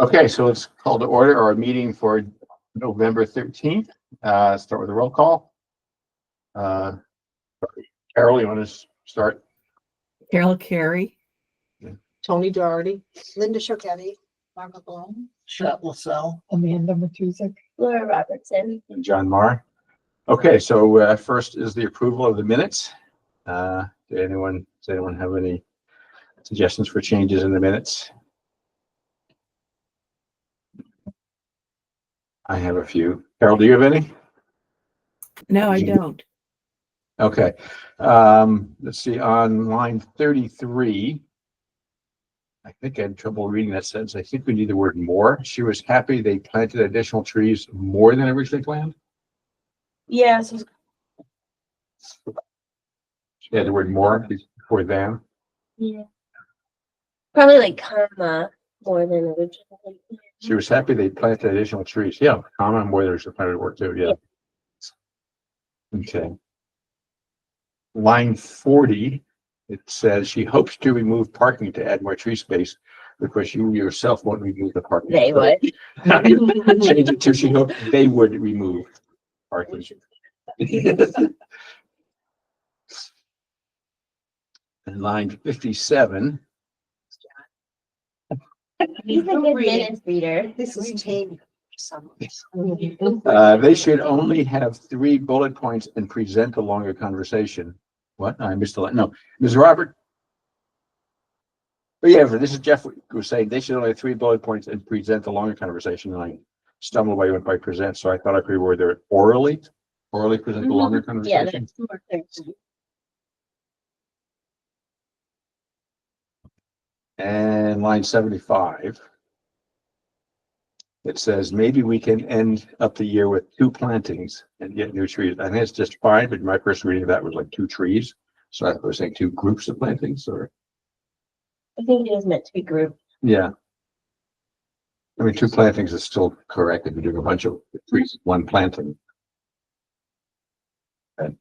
Okay, so let's call to order our meeting for November 13th. Start with a roll call. Carol, you want to start? Carol Carey. Tony Doherty. Linda Choquetti, Margaret Bloom, Chet LaSalle. Amanda Matuzik. Laura Robertson. And John Marr. Okay, so first is the approval of the minutes. Does anyone have any suggestions for changes in the minutes? I have a few. Carol, do you have any? No, I don't. Okay. Let's see, on line 33, I think I had trouble reading that sentence. I think we need the word more. She was happy they planted additional trees more than originally planned. Yes. She had the word more before than. Yeah. Probably like comma more than originally. She was happy they planted additional trees. Yeah, comma more than originally planted work too. Yeah. Okay. Line 40, it says she hopes to remove parking to add more tree space because you yourself won't remove the parking. They would. Change it to she hoped they would remove parking. And line 57. He's a good minutes reader. This is Tammy. They should only have 3 bullet points and present a longer conversation. What? I missed the line. No, Ms. Robert. But yeah, this is Jeff was saying they should only have 3 bullet points and present a longer conversation. And I stumbled away went by present, so I thought I could reword there orally present a longer Yeah, conversation. that's more clear. And line 75. It says maybe we can end up the year with 2 plantings and get new trees. I think it's just fine, but my first reading of that was like 2 trees. So I was saying 2 groups of plantings or I think it is meant to be grouped. yeah. I mean 2 plantings is still correct if you're doing a bunch of trees, 1 planting. Okay.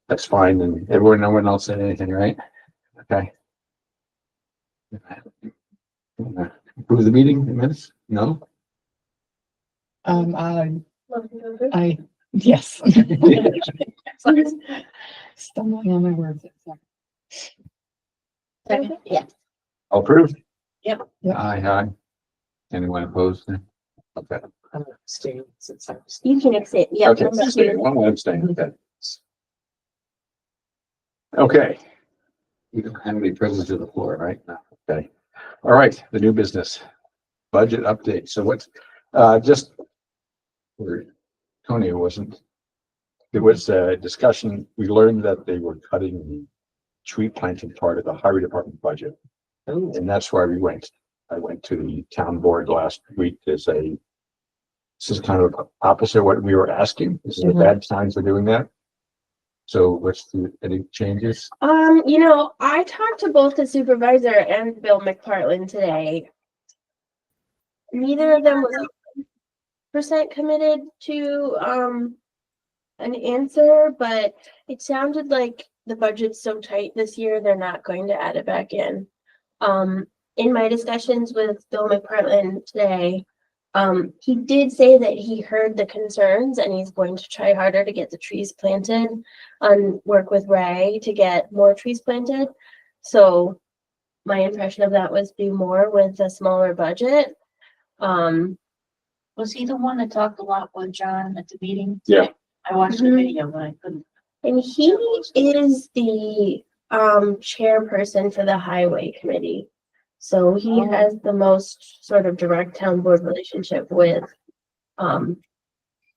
That's fine, and no one else said anything, right? Okay. Approve the meeting in minutes? No? Yes. Stumbling on my words. Second? Yeah. All approved? Yep. Yep. Aye. Anyone opposed? Okay. I'm staying since I was. You can accept. Yeah. Okay, one will abstain. Okay. Okay. You don't have any privilege of the floor, right? No. Okay. All right, the new business budget update. So what's just for Tony, there was a discussion. We learned that they were cutting the tree planting part of the highway department budget. And that's why I went to the town board last week to say, this is kind of opposite what we were asking. This is a bad time for doing that. So any changes? I talked to both the supervisor and Bill McPartland today. Neither of them was percent committed to an answer, but it sounded like the budget's so tight this year, they're not going to add it back in. In my discussions with Bill McPartland today, he did say that he heard the concerns and he's going to try harder to get the trees planted and work with Ray to get more trees planted. So my impression of that was do more with a smaller budget. Was he the one that talked a lot with John at the meeting? Yeah. I watched the video, but I couldn't. And he is the chairperson for the highway committee. So he has the most sort of direct town board relationship with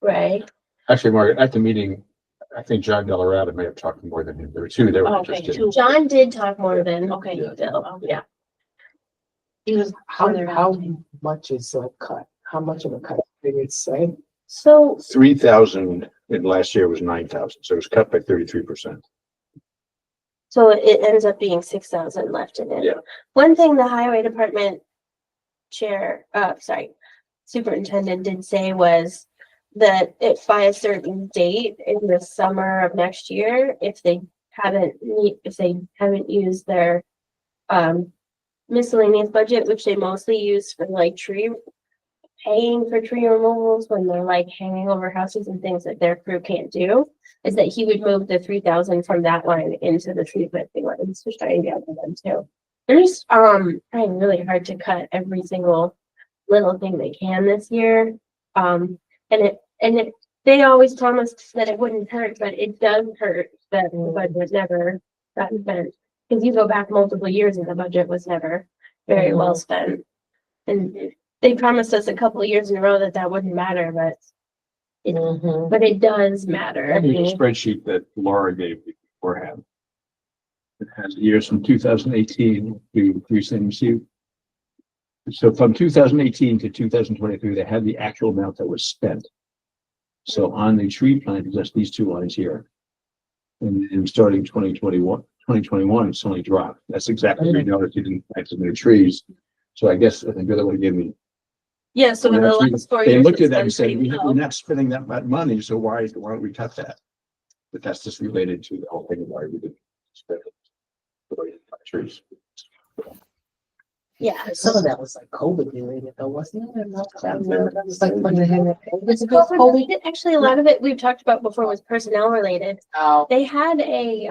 Ray. Actually, Margaret, at the meeting, I think John Delarada may have talked more than him. There were 2 that were Okay, interested. 2. John did talk more than Okay. Bill. Yeah. He was. How much is a cut? How much of a cut did it say? So 3,000 in last year was 9,000, so it was cut by 33%. So it ends up being 6,000 left in it. Yeah. One thing the highway department superintendent did say was that if by a certain date in the summer of next year, if they haven't used their miscellaneous budget, which they mostly use for like paying for tree removals when they're like hanging over houses and things that their crew can't do, is that he would move the 3,000 from that line into the tree planting lines to try and gather them too. They're just trying really hard to cut every single little thing they can this year. They always promised that it wouldn't hurt, but it does hurt that the budget never got spent. Because you go back multiple years and the budget was never very well spent. And they promised us a couple of years in a row that that wouldn't matter, but it does matter. I have a spreadsheet that Laura gave me beforehand. It has years from 2018 to recent. So from 2018 to 2023, they had the actual amount that was spent. So on the tree plant, just these two lines here. And then starting 2021, it's only dropped. That's exactly what we noticed. You didn't plant as many trees. So I guess I think the other one gave me. Yeah, so in the last 4 years. They looked at it's that been and said, pretty we're low. not spending that much money, so why don't we cut that? But that's just related to the whole thing of why we didn't spend it. The way we cut trees. Yeah. Some of that was like COVID related though, wasn't it? That was like Was it COVID? Actually, a lot of it we've talked about before was personnel related. Oh, They had a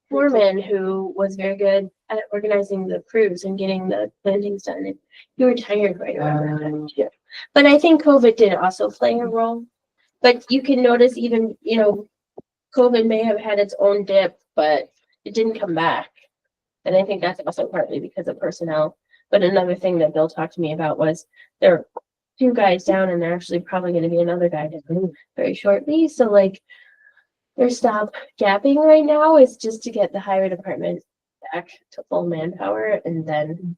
foreman who was very good at organizing the crews and getting the plantings done. And he retired right around that time too. But I think COVID did also play a role. But you can notice even, COVID may have had its own dip, but it didn't come back. And I think that's also partly because of personnel. But another thing that Bill talked to me about was there are 2 guys down and there actually probably going to be another guy down very shortly. So like their stop gapping right now is just to get the highway department back to full manpower and then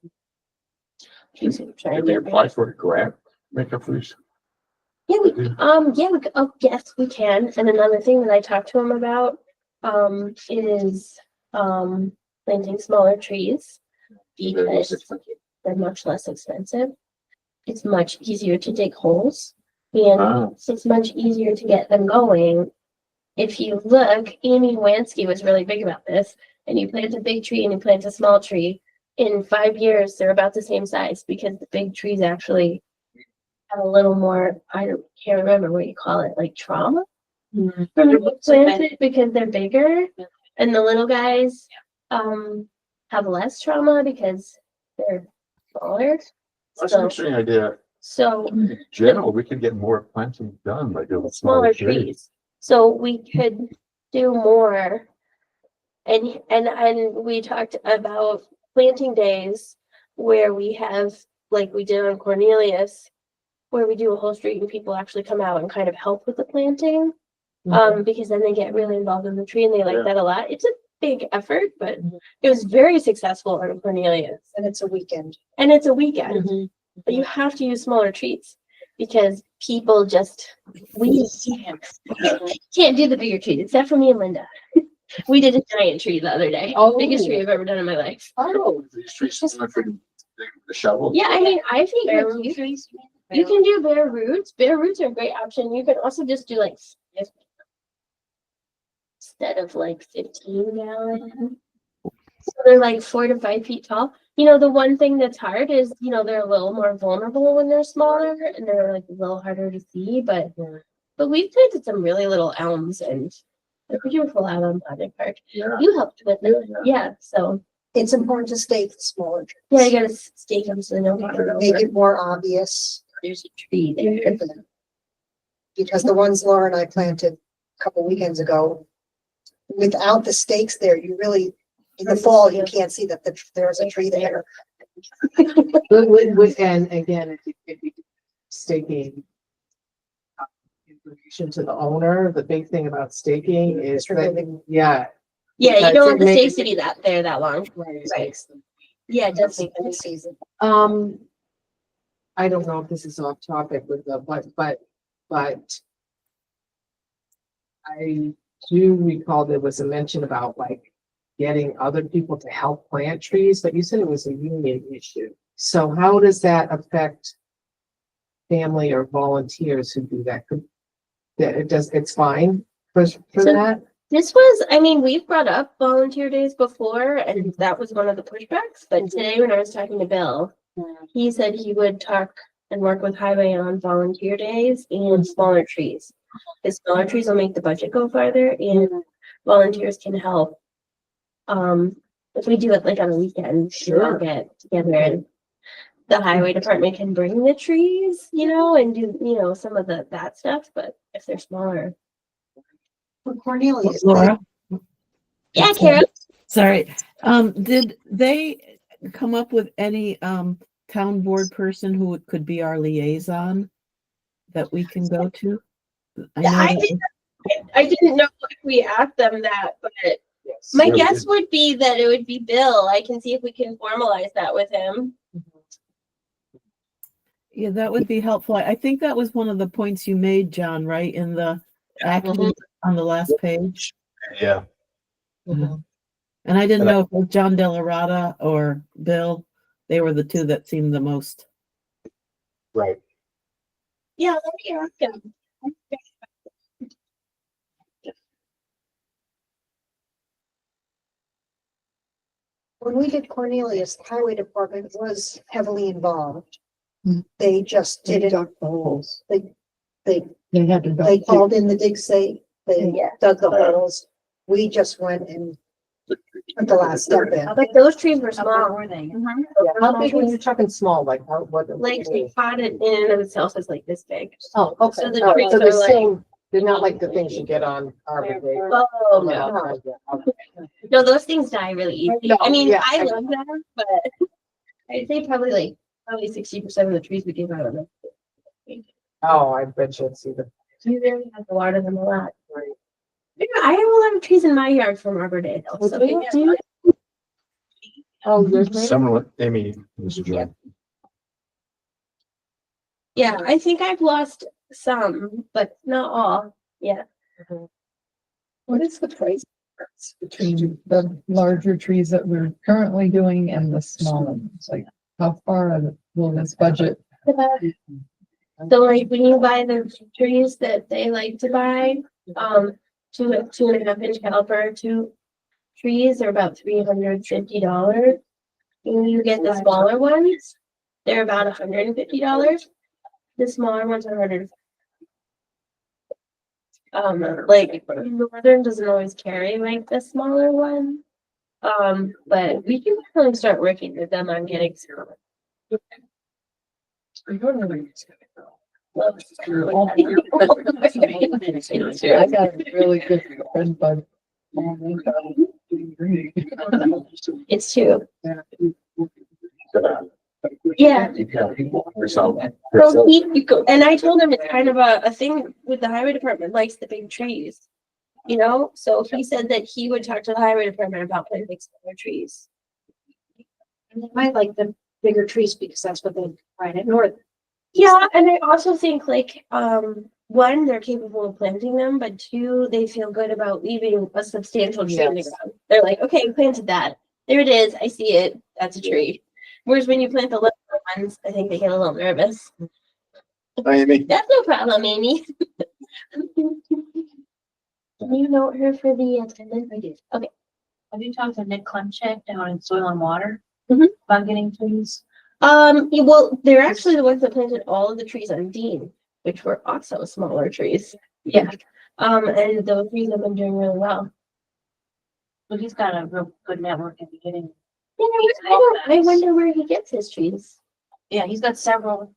try Did and they get apply for a grant, make up freeze? yes, we can. And another thing that I talked to him about is planting smaller trees because they're much less expensive. It's much easier to dig holes and it's much easier to get them going. If you look, Amy Wansky was really big about this, and you plant a big tree and you plant a small tree. In 5 years, they're about the same size because the big trees actually have a little more, can't remember what you call it, like trauma from the planted because they're bigger, and the little guys have less trauma because they're smaller. That's an interesting idea. So In general, we could get more planting done by doing smaller trees. So we could do more. And we talked about planting days where we have, like we did on Cornelius, where we do a whole street and people actually come out and kind of help with the planting. Because then they get really involved in the tree and they like that a lot. It's a big effort, but it was very successful on Cornelius. and it's a weekend. And it's a weekend, but you have to use smaller trees because people just, we can't do the bigger trees, except for me and Linda. We did a giant tree the other day. Oh. Biggest tree I've ever done in my life. Oh, These trees, the shovel. Yeah, I mean, I think Bare with root you, trees. you can do bare roots. Bare roots are a great option. You can also just do like instead of like 15 gallon. So they're like 4 to 5 feet tall. The one thing that's hard is, they're a little more vulnerable when they're smaller and they're like a little harder to see, but we've planted some really little elms and they're beautiful out on Project Park. Yeah. You helped with it. Yeah, so It's important to stake the smaller trees. yeah, you gotta stake them so they don't get run Make over. it more obvious, There's a tree there. because the ones Laura and I planted a couple weekends ago, without the stakes there, you really, in the fall, you can't see that there's a tree there. and again, if you staking information to the owner, the big thing about staking is It's removing- yeah. Yeah, you Because don't it want the makes- stakes to be that long. Right. Yeah, it does make It's sense. season. I don't know if this is off topic with the, but I do recall there was a mention about like getting other people to help plant trees, but you said it was a union issue. So how does that affect family or volunteers who do that? That it's fine for So- that? This was, I mean, we've brought up volunteer days before, and that was one of the pushbacks, but today when I was talking to Bill, he said he would talk and work with highway on volunteer days and smaller trees. Because smaller trees will make the budget go farther and volunteers can help. If we do it like on a weekend, we all get together and the highway department can bring the trees, you know, and do, you know, some of that stuff, but if they're smaller. For Cornelius, Laura, Yeah, Kara. sorry. Did they come up with any town board person who could be our liaison that we can go to? I didn't know if we asked them that, but Yes. my Yeah, we guess did. would be that it would be Bill. I can see if we can formalize that with him. Yeah, that would be helpful. I think that was one of the points you made, John, right, in the action on the last page. Yeah. Mhm. And I didn't know if it was John Delarada or Bill. They were the two that seemed the most. Right. Yeah, let me ask him. when we did Cornelius, the highway department was heavily involved. Hmm. They just They didn't, dug the holes. they, They had to. they called in the dig safe, they Yeah. dug the holes. We just went and put the last step in. But those trees were How big small. were they? Yeah, how big when you're talking small, like how, what? Like the pot in and of itself is like this big. Oh, okay. So the All right, trees so are they're like- saying, they're not like the things you get on Arbor Day. Oh, no. No, those things die really easy. No, I mean, yeah, I I- love them, but I'd say probably 60% of the trees we give out of them. Oh, I bet you'd see the. You really have to water them a lot. Right. Yeah, I have a lot of trees in my yard from Arbor Day though. So Okay. Oh, yours made it? Someone, Amy, Mr. John. Yeah, I think I've lost some, but not all. Yeah. What is the price difference between the larger trees that we're currently doing and the smaller ones? Like, how far will this budget? So like when you buy the trees that they like to buy, 2.5 inch caliper, 2 trees are about $350. When you get the smaller ones, they're about $150. The smaller ones are $100. Like Northern doesn't always carry like the smaller one. But we can definitely start working with them on getting some. I got a really good friend, but. It's true. Yeah. So and I told him it's kind of a thing with the highway department, likes the big trees. You know, so he said that he would talk to the highway department about planting smaller trees. And they might like the bigger trees because that's what they find at North. Yeah, and I also think like, one, they're capable of planting them, but two, they feel good about leaving a substantial tree in the Yes. ground. They're like, okay, we planted that. There it is. I see it. That's a tree. Whereas when you plant the little ones, I think they get a little nervous. Amy. That's no problem, Amy. Can you note her for the attendance? I did. Okay. Have you talked to Nick Klemchek down in Soil and Water? Mhm. About getting trees? Yeah, well, they're actually the ones that planted all of the trees on Dean, which were also smaller trees. Yeah. And those trees have been doing really well. Well, he's got a real good network in getting. I wonder where he gets his trees. Yeah, he's got several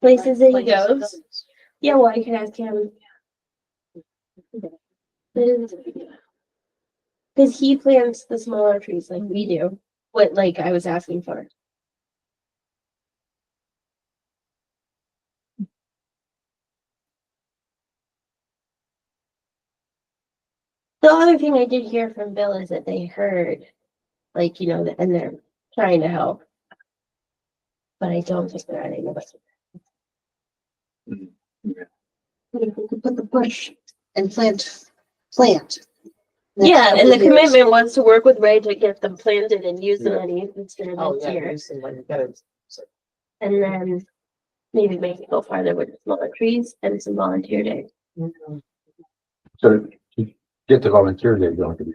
Places that he places goes. Yeah, well, I can ask him. Because he plants the smaller trees like we do, what like I was asking for. The other thing I did hear from Bill is that they heard, like, you know, and they're trying to help. But I don't think they're adding the budget. But if we could put the push and plant. Yeah, Next and the couple years. commitment was to work with Ray to get them planted and use the money instead of Oh, this yeah, year. you seem like you gotta. And then maybe make it go farther with smaller trees and some volunteer days. So get the volunteer day going to be,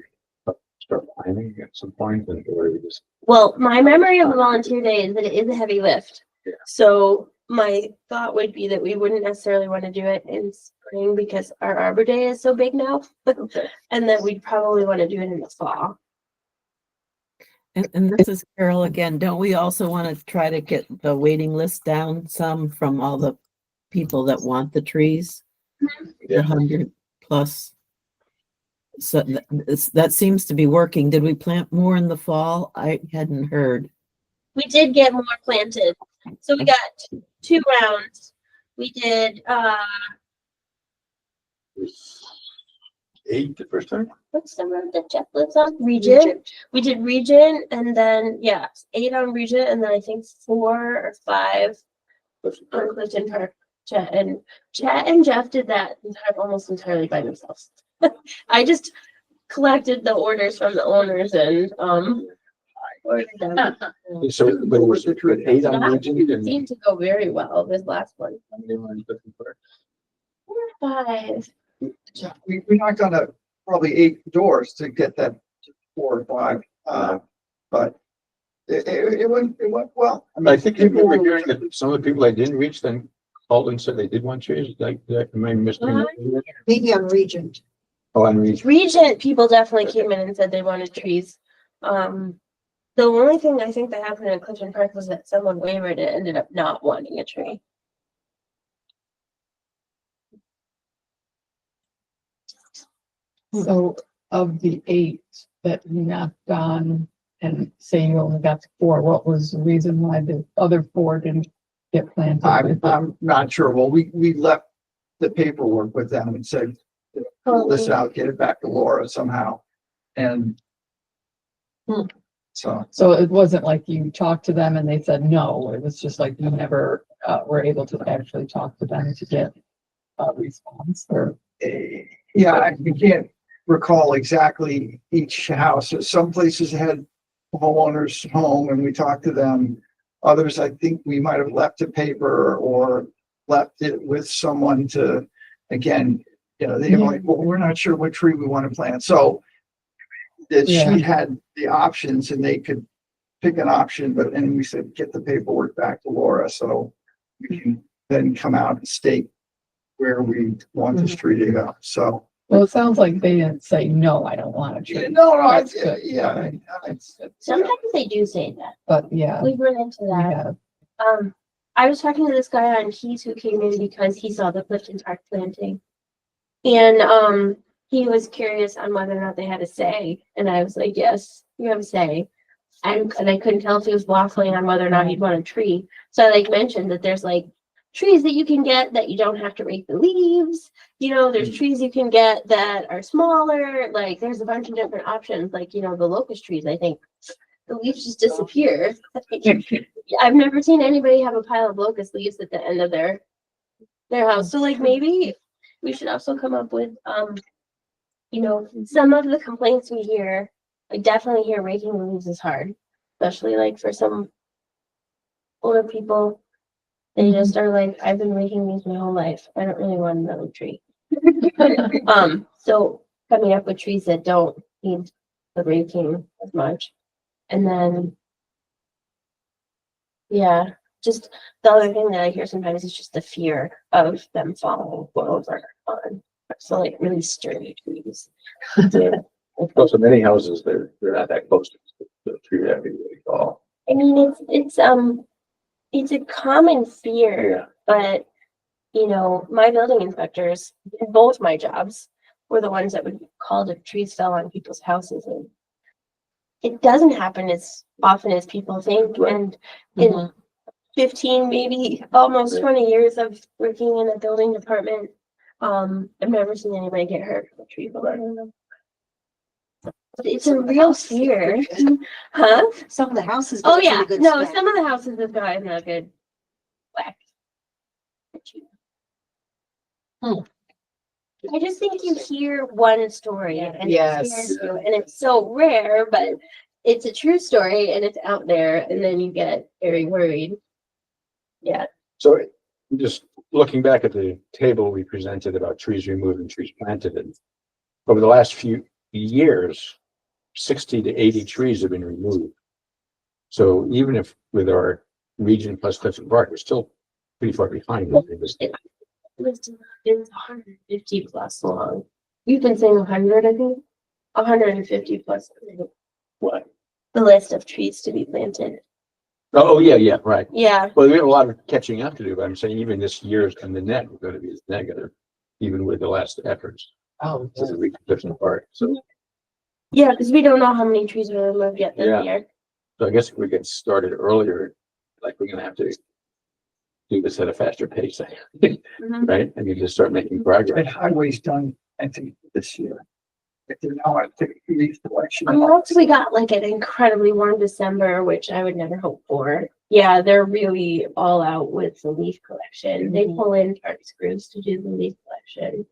start planning at some point and or you just, Well, my memory of a volunteer day is that it is a heavy lift. Yeah. So my thought would be that we wouldn't necessarily want to do it in spring because our Arbor Day is so big now. okay. And that we'd probably want to do it in the fall. And this is Carol again. Don't we also want to try to get the waiting list down some from all the people that want the trees? Yeah. 100 plus. So that seems to be working. Did we plant more in the fall? I hadn't heard. We did get more planted. So we got 2 rounds. We did, 8 the first time? what's the road that Jeff lives on? Regent. We did Regent and then, yeah, 8 on Regent and then I think 4 or 5 on Clifton Park. Chet and Jeff did that almost entirely by themselves. I just collected the orders from the owners and, ordered them. So, but it was 8 on That Regent and seemed to go very well, this last one. how many were on Clifton Park? 4 or 5. Yeah, we knocked on probably 8 doors to get that 4 or 5, but it went well. I think people were hearing that some of the people I didn't reach then called and said they did want trees, like, am I missing? Maybe on Regent. Oh, on Regent. Regent people definitely came in and said they wanted trees. The only thing I think that happened in Clifton Park was that someone wavered and ended up not wanting a tree. So of the 8 that you knocked on and say you only got to 4, what was the reason why the other 4 didn't get planted? I'm not sure. Well, we left the paperwork with them and said, fill this out, get it back to Laura somehow. And so, So it wasn't like you talked to them and they said no, it was just like you never were able to actually talk to them to get a response or. yeah, I can't recall exactly each house. Some places had homeowners home and we talked to them. Others, I think we might have left a paper or left it with someone to, again, they were like, well, we're not sure what tree we want to plant. So that Yeah. she had the options and they could pick an option, and we said, get the paperwork back to Laura so we can then come out and state where we want this tree to go. So, Well, it sounds like they didn't say, no, I don't want a tree, no, That's good. yeah. Sometimes they do say that. but yeah. We've run into that. Yeah, I was talking to this guy on Keys who came in because he saw the Clifton Park planting. And he was curious on whether or not they had a say. And I was like, yes, you have a say. And I couldn't tell if he was waffling on whether or not he'd want a tree. So I mentioned that there's trees that you can get that you don't have to rake the leaves. There's trees you can get that are smaller. There's a bunch of different options. The locust trees, I think the leaves just disappear. I've never seen anybody have a pile of locust leaves at the end of their house. So maybe we should also come up with, some of the complaints we hear. I definitely hear raking the leaves is hard, especially for some older people. They just are I've been raking these my whole life. I don't really want another tree. So coming up with trees that don't need the raking as much. And then, yeah, just the other thing that I hear sometimes is just the fear of them falling over on. So really sturdy trees. Well, so many houses, they're not that close to the tree that be really tall. I mean, it's a common fear, but my building inspectors in both my jobs were the ones that would be called if trees fell on people's houses, and it doesn't happen as often as people think. Right. And in 15, maybe almost 20 years of working in a building department, I've never seen anybody get hurt from a tree falling. It's a real fear. Huh? Some of the houses. Oh get a yeah, pretty good no, smack. some of the houses have gotten a good whack. I just think you hear one story and it Yes. scares you, and it's so rare, but it's a true story and it's out there, and then you get very worried. Yeah. So just looking back at the table we presented about trees removed and trees planted, and over the last few years, 60 to 80 trees have been removed. So even if with our region plus Clifton Park, we're still pretty far behind. It's 150 plus long. You've been saying 100, I think. 150 plus. What? The list of trees to be planted. Oh, yeah, yeah, right. Yeah. Well, we have a lot of catching up to do, but I'm saying even this year's and the net are going to be negative, even with the last efforts. Oh, To the region Clifton Park. So, Yeah, because we don't know how many trees were removed yet this Yeah. year. so I guess if we get started earlier, like we're going to have to do this at a faster pace, Mhm. right? And you just start making progress. And highway's done, I think, this year. If they're now at the leaf collection. Unless we got like an incredibly warm December, which I would never hope for. Yeah, they're really all out with the leaf collection. They pull in target screws to do the leaf collection.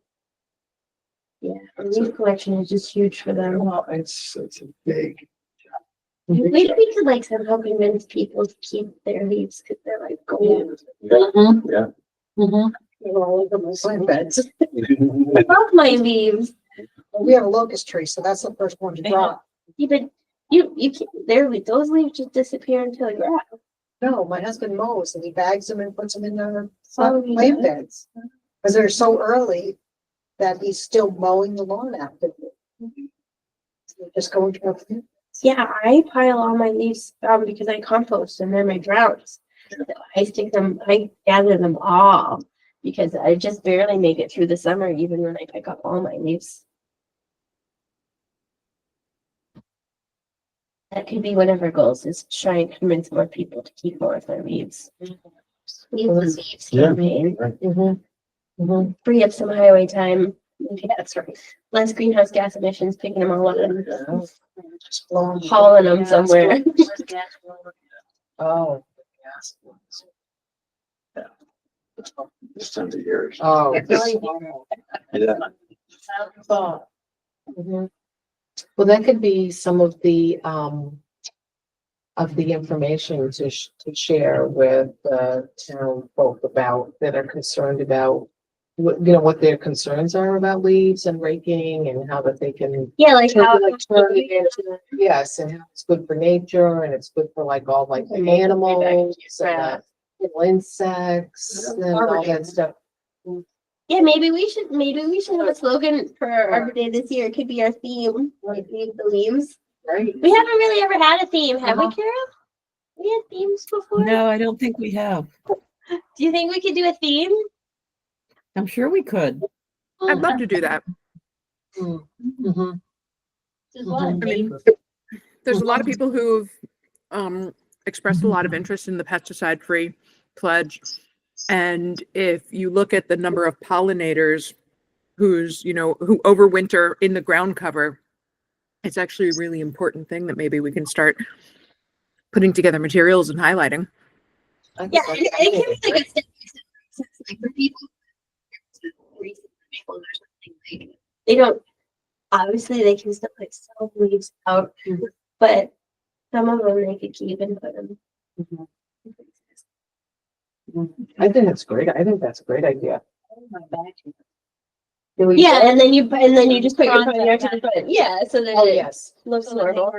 Yeah, the leaf collection is just huge for them. Well, it's a big. Maybe we could like somehow convince people to keep their leaves because they're like gold. Yeah. Plant beds. I love my leaves. We have a locust tree, so that's the first one to drop. Even you can't, those leaves just disappear into the grass. No, my husband mows and he bags them and puts them in the Oh, he plant does? beds. Cause they're so early that he's still mowing the lawn actively. So just going to. Yeah, I pile all my leaves because I compost and they're my browns. I gather them all because I just barely make it through the summer, even when I pick up all my leaves. That could be one of our goals is try and convince more people to keep more of their leaves. Leaves Yeah. campaign. Right. Free up some highway time. Yeah, that's right. Less greenhouse gas emissions, picking them all up and Just blowing. hauling them somewhere. Oh. This time of year. Oh. Yeah. Mhm. Well, that could be some of the information to share with town folk about that are concerned about what their concerns are about leaves and raking and how that they can Yeah, like how. turn it into, yes, and how it's good for nature and it's good for like all like the And make them way back to animals your and grass. the insects and all that stuff. Yeah, maybe we should have a slogan for Arbor Day this year. It could be our theme, like leave the leaves. Right. We haven't really ever had a theme, have we, Uh-huh. Carol? We had themes before. No, I don't think we have. Do you think we could do a theme? I'm sure we could. I'd love to do that. Mhm. I mean, there's a lot of people who've expressed a lot of interest in the pesticide-free pledge. And if you look at the number of pollinators who overwinter in the ground cover, it's actually a really important thing that maybe we can start putting together materials and highlighting. Yeah, it can be like a step by step process, like for people. They don't. Obviously, they can still like sell leaves out, but some of them they could keep and put them. I think that's great. I think that's a great idea. Yeah, and then you just put your phone there to the front. Yeah, so that Oh, it yes. looks normal.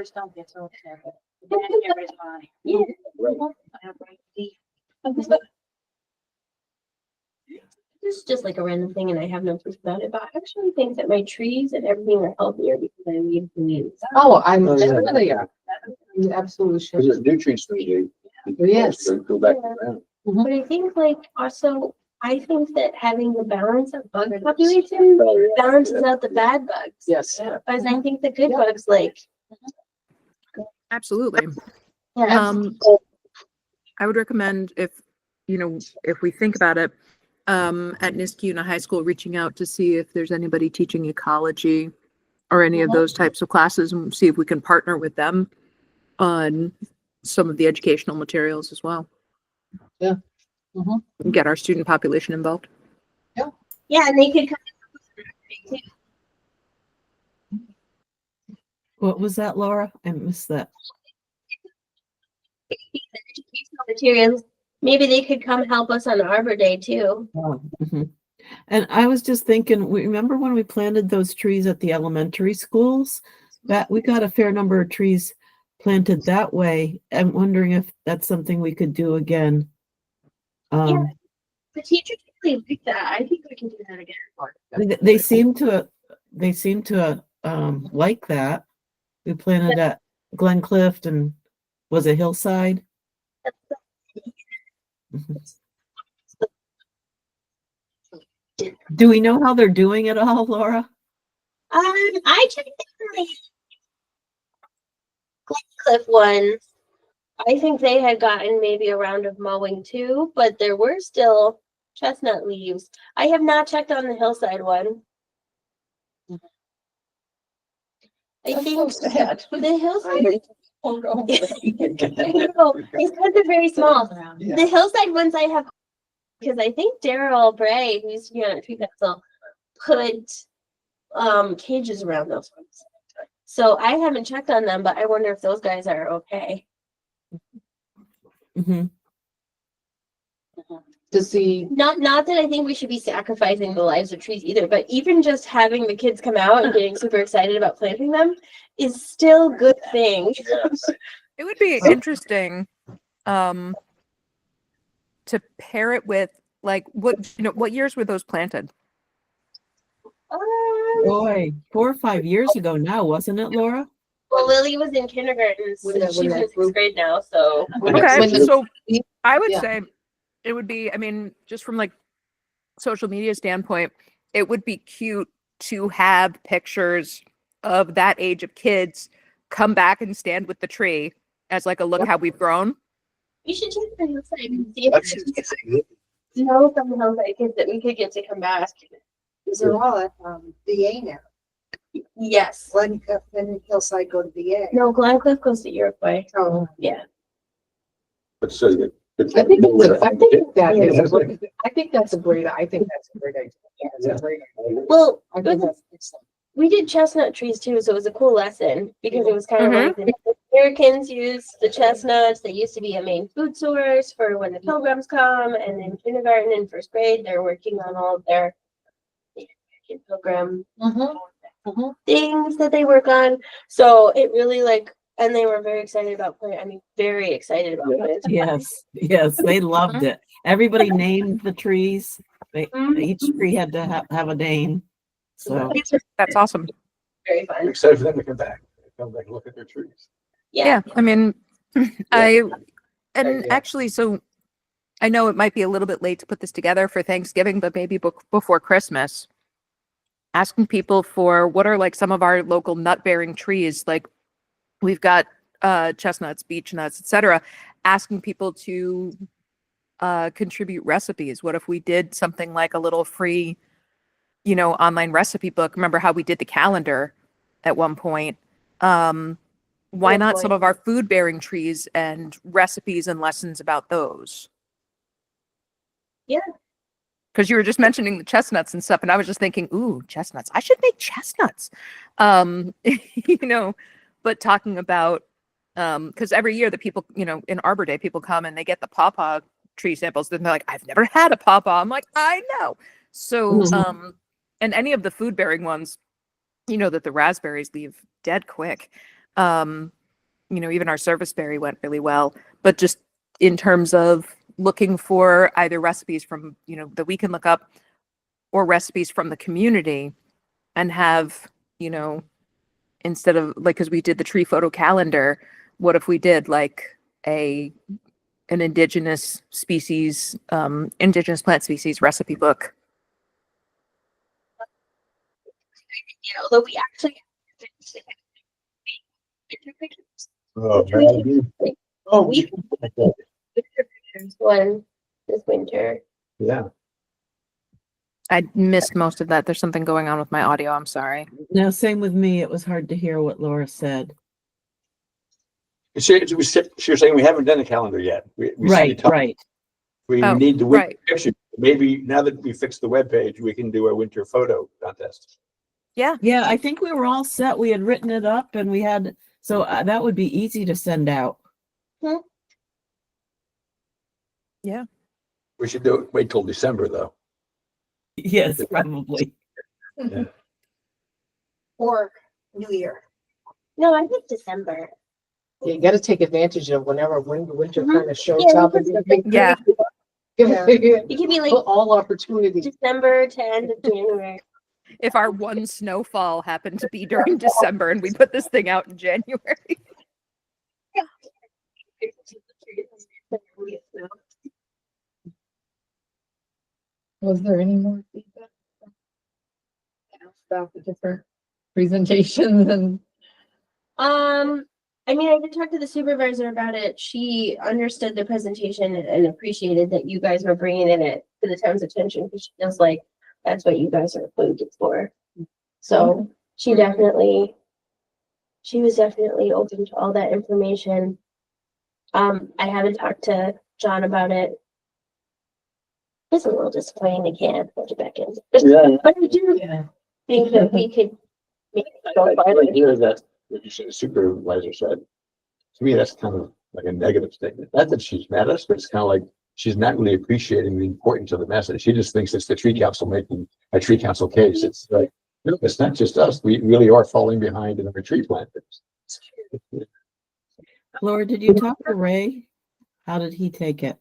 Yeah. This is just like a random thing, and I have no proof about it. But I actually think that my trees and everything are healthier because I leave the leaves. Oh, I'm Oh, yeah. sure they are. You absolutely should. Because there's nutrients we do. Yes. Go back to the ground. But I think like also, I think that having the balance of bug population balances out the bad bugs. Yes. Because I think the good bugs like. Absolutely. Yeah. I would recommend if we think about it, at Niskayuna High School, reaching out to see if there's anybody teaching ecology or any of those types of classes and see if we can partner with them on some of the educational materials as well. Yeah. And get our student population involved. Yeah, and they could come. What was that, Laura? I missed that. Educational materials. Maybe they could come help us on Arbor Day too. Oh, mhm. And I was just thinking, remember when we planted those trees at the elementary schools? That we got a fair number of trees planted that way. I'm wondering if that's something we could do again. The teachers really like that. I think we can do that again. They seem to like that. We planted at Glen Cliff and was it Hillside? Mhm. Do we know how they're doing it all, Laura? I checked the Cliff one. I think they had gotten maybe a round of mowing too, but there were still chestnut leaves. I have not checked on the hillside one. I That's think so sad. the hillside. Oh, no. I know, it's because they're very small. Yeah. The hillside ones I have, because I think Daryl Bray, who used to be on Tree Council, put cages around those ones. So I haven't checked on them, but I wonder if those guys are okay. Mhm. Does the, Not that I think we should be sacrificing the lives of trees either, but even just having the kids come out and getting super excited about planting them is still a good thing. It would be interesting to pair it with like what years were those planted? Boy, 4 or 5 years ago now, wasn't it, Laura? Well, Lily was in kindergarten, so When she's in that sixth group- grade now, so. Okay, when the- so I would yeah. say it would be, I mean, just from like social media standpoint, it would be cute to have pictures of that age of kids come back and stand with the tree as like a look how we've grown. We should check the hillside and see if there's some hillside kids that we could get to come back. These are all at, VA now. Yes. Glen Cliff and Hillside go to VA. No, Glen Cliff goes to Iroquois. Oh, Yeah. But so you. I think that's a great idea. That's a great idea. Well, I think that's excellent. we did chestnut trees too, so it was a cool lesson because it was kind of like the Americans used the chestnuts. They used to be a main food source for when the pilgrims come, and in kindergarten and first grade, they're working on all of their pilgrim things that they work on. So it really and they were very excited about planting. I mean, very excited about planting. Yes, they loved it. Everybody named the trees. Mhm. Each tree had to have a name. So That's awesome. Very I'm fun. excited for them to come back. Come back and look at their trees. Yeah. I mean, actually, so I know it might be a little bit late to put this together for Thanksgiving, but maybe before Christmas, asking people for what are like some of our local nut bearing trees. Like we've got chestnuts, beech nuts, etc. Asking people to contribute recipes. What if we did something like a little free, online recipe book? Remember how we did the calendar at one point? Why Good not point. some of our food bearing trees and recipes and lessons about those? Yeah. Because you were just mentioning the chestnuts and stuff, and I was just thinking, ooh, chestnuts. I should make chestnuts. But talking about, because every year the people, in Arbor Day, people come and they get the pawpaw tree samples. Then they're like, I've never had a pawpaw. I'm like, I know. So, and any of the food bearing ones, that the raspberries leave dead quick. Even our serviceberry went really well. But just in terms of looking for either recipes from, that we can look up or recipes from the community and have, instead of because we did the tree photo calendar, what if we did like an indigenous plant species recipe book? Although we actually one this winter. Yeah. I missed most of that. There's something going on with my audio. I'm sorry. no, same with me. It was hard to hear what Laura said. You're saying we haven't done a calendar yet. We Right. We Oh, need the right. winter picture. Maybe now that we fixed the webpage, we can do a winter photo contest. Yeah, I think we were all set. We had written it up and we had, so that would be easy to send out. We should do it, wait till December though. Yes, probably. Or New Year. No, I think December. You gotta take advantage of whenever winter Mhm. kind of shows Yeah, up. Yeah. Yeah. It could be like All opportunities. December to end of January. If our one snowfall happened to be during December and we put this thing out in January. Was there any more feedback? About the different presentations and I mean, I did talk to the supervisor about it. She understood the presentation and appreciated that you guys were bringing it to the town's attention because she feels like that's what you guys are appointed for. So she was definitely open to all that information. I haven't talked to John about it. It's a little disappointing they can't put it back in. Yeah. But I do Yeah. think that we could make it go I farther. hear that, what you said, the supervisor said. To me, that's kind of like a negative statement. Not that she's mad at us, but it's kind of like she's not really appreciating the importance of the message. She just thinks it's the tree council making a tree council case. It's like, no, it's not just us. We really are falling behind in our tree plantings. Laura, did you talk to Ray? How did he take it?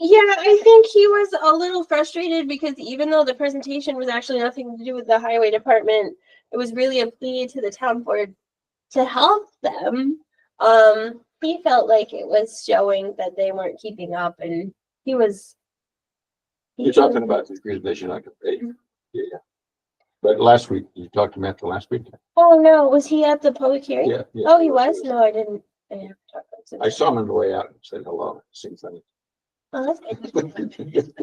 Yeah, I think he was a little frustrated because even though the presentation was actually nothing to do with the highway department, it was really a plea to the town board to help them. He felt like it was showing that they weren't keeping up and he was. You're talking about the presentation I could pay. Yeah. But last week, you talked to Matt last week? Oh, no, was he at the public hearing? Yeah. Oh, he was? No, I didn't. I didn't talk to him. I saw him on the way out and said hello. Same thing. Oh, that's good.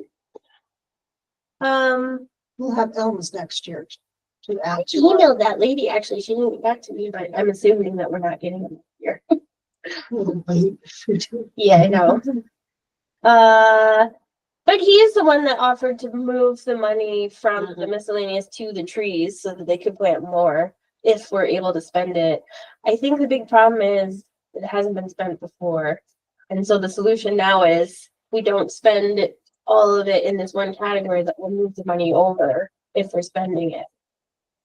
We'll have elms next year to I add to. emailed that lady, actually, she didn't get back to me, but I'm assuming that we're not getting them here. Yeah, I know. But he is the one that offered to move the money from the miscellaneous to the trees so that they could plant more if we're able to spend it. I think the big problem is it hasn't been spent before. And so the solution now is we don't spend all of it in this one category that will move the money over if we're spending it.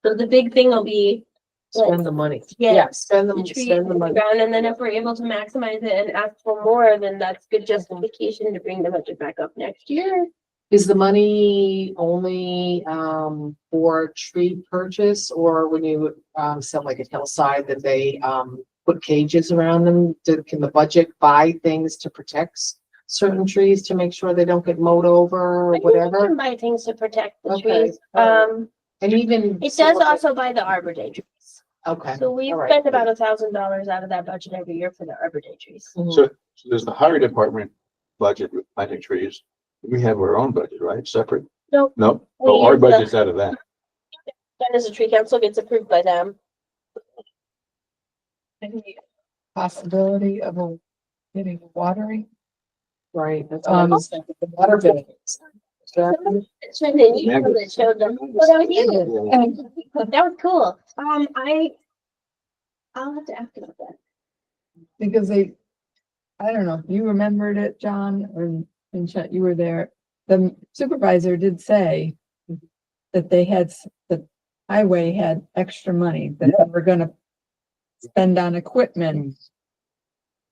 So the big thing will be Spend the money. Yeah, Yeah, spend the the, tree spend the in the money. ground, and then if we're able to maximize it and ask for more, then that's good justification to bring the budget back up next year. Is the money only for tree purchase or when you sell like a hillside that they put cages around them? Can the budget buy things to protect certain trees to make sure they don't get mowed over or I think we whatever? can buy things to protect the Okay, trees. alright. And even. It some does of also buy the Arbor Day trees. Okay. So we alright. spend about $1,000 out of that budget every year for the Arbor Day trees. Mhm. So there's the highway department budget with planting trees. We have our own budget, right? Separate? Nope. No, We oh, our use the- budget's out of that. Then as a tree council gets approved by them. any possibility of getting watering. Right, that's what I was thinking, the water bill. It's been an email that showed them. Oh, that was you. That was cool. I'll have to ask about that. Because I don't know, you remembered it, John, and Chet, you were there. The supervisor did say that the highway had extra money that they were gonna spend on equipment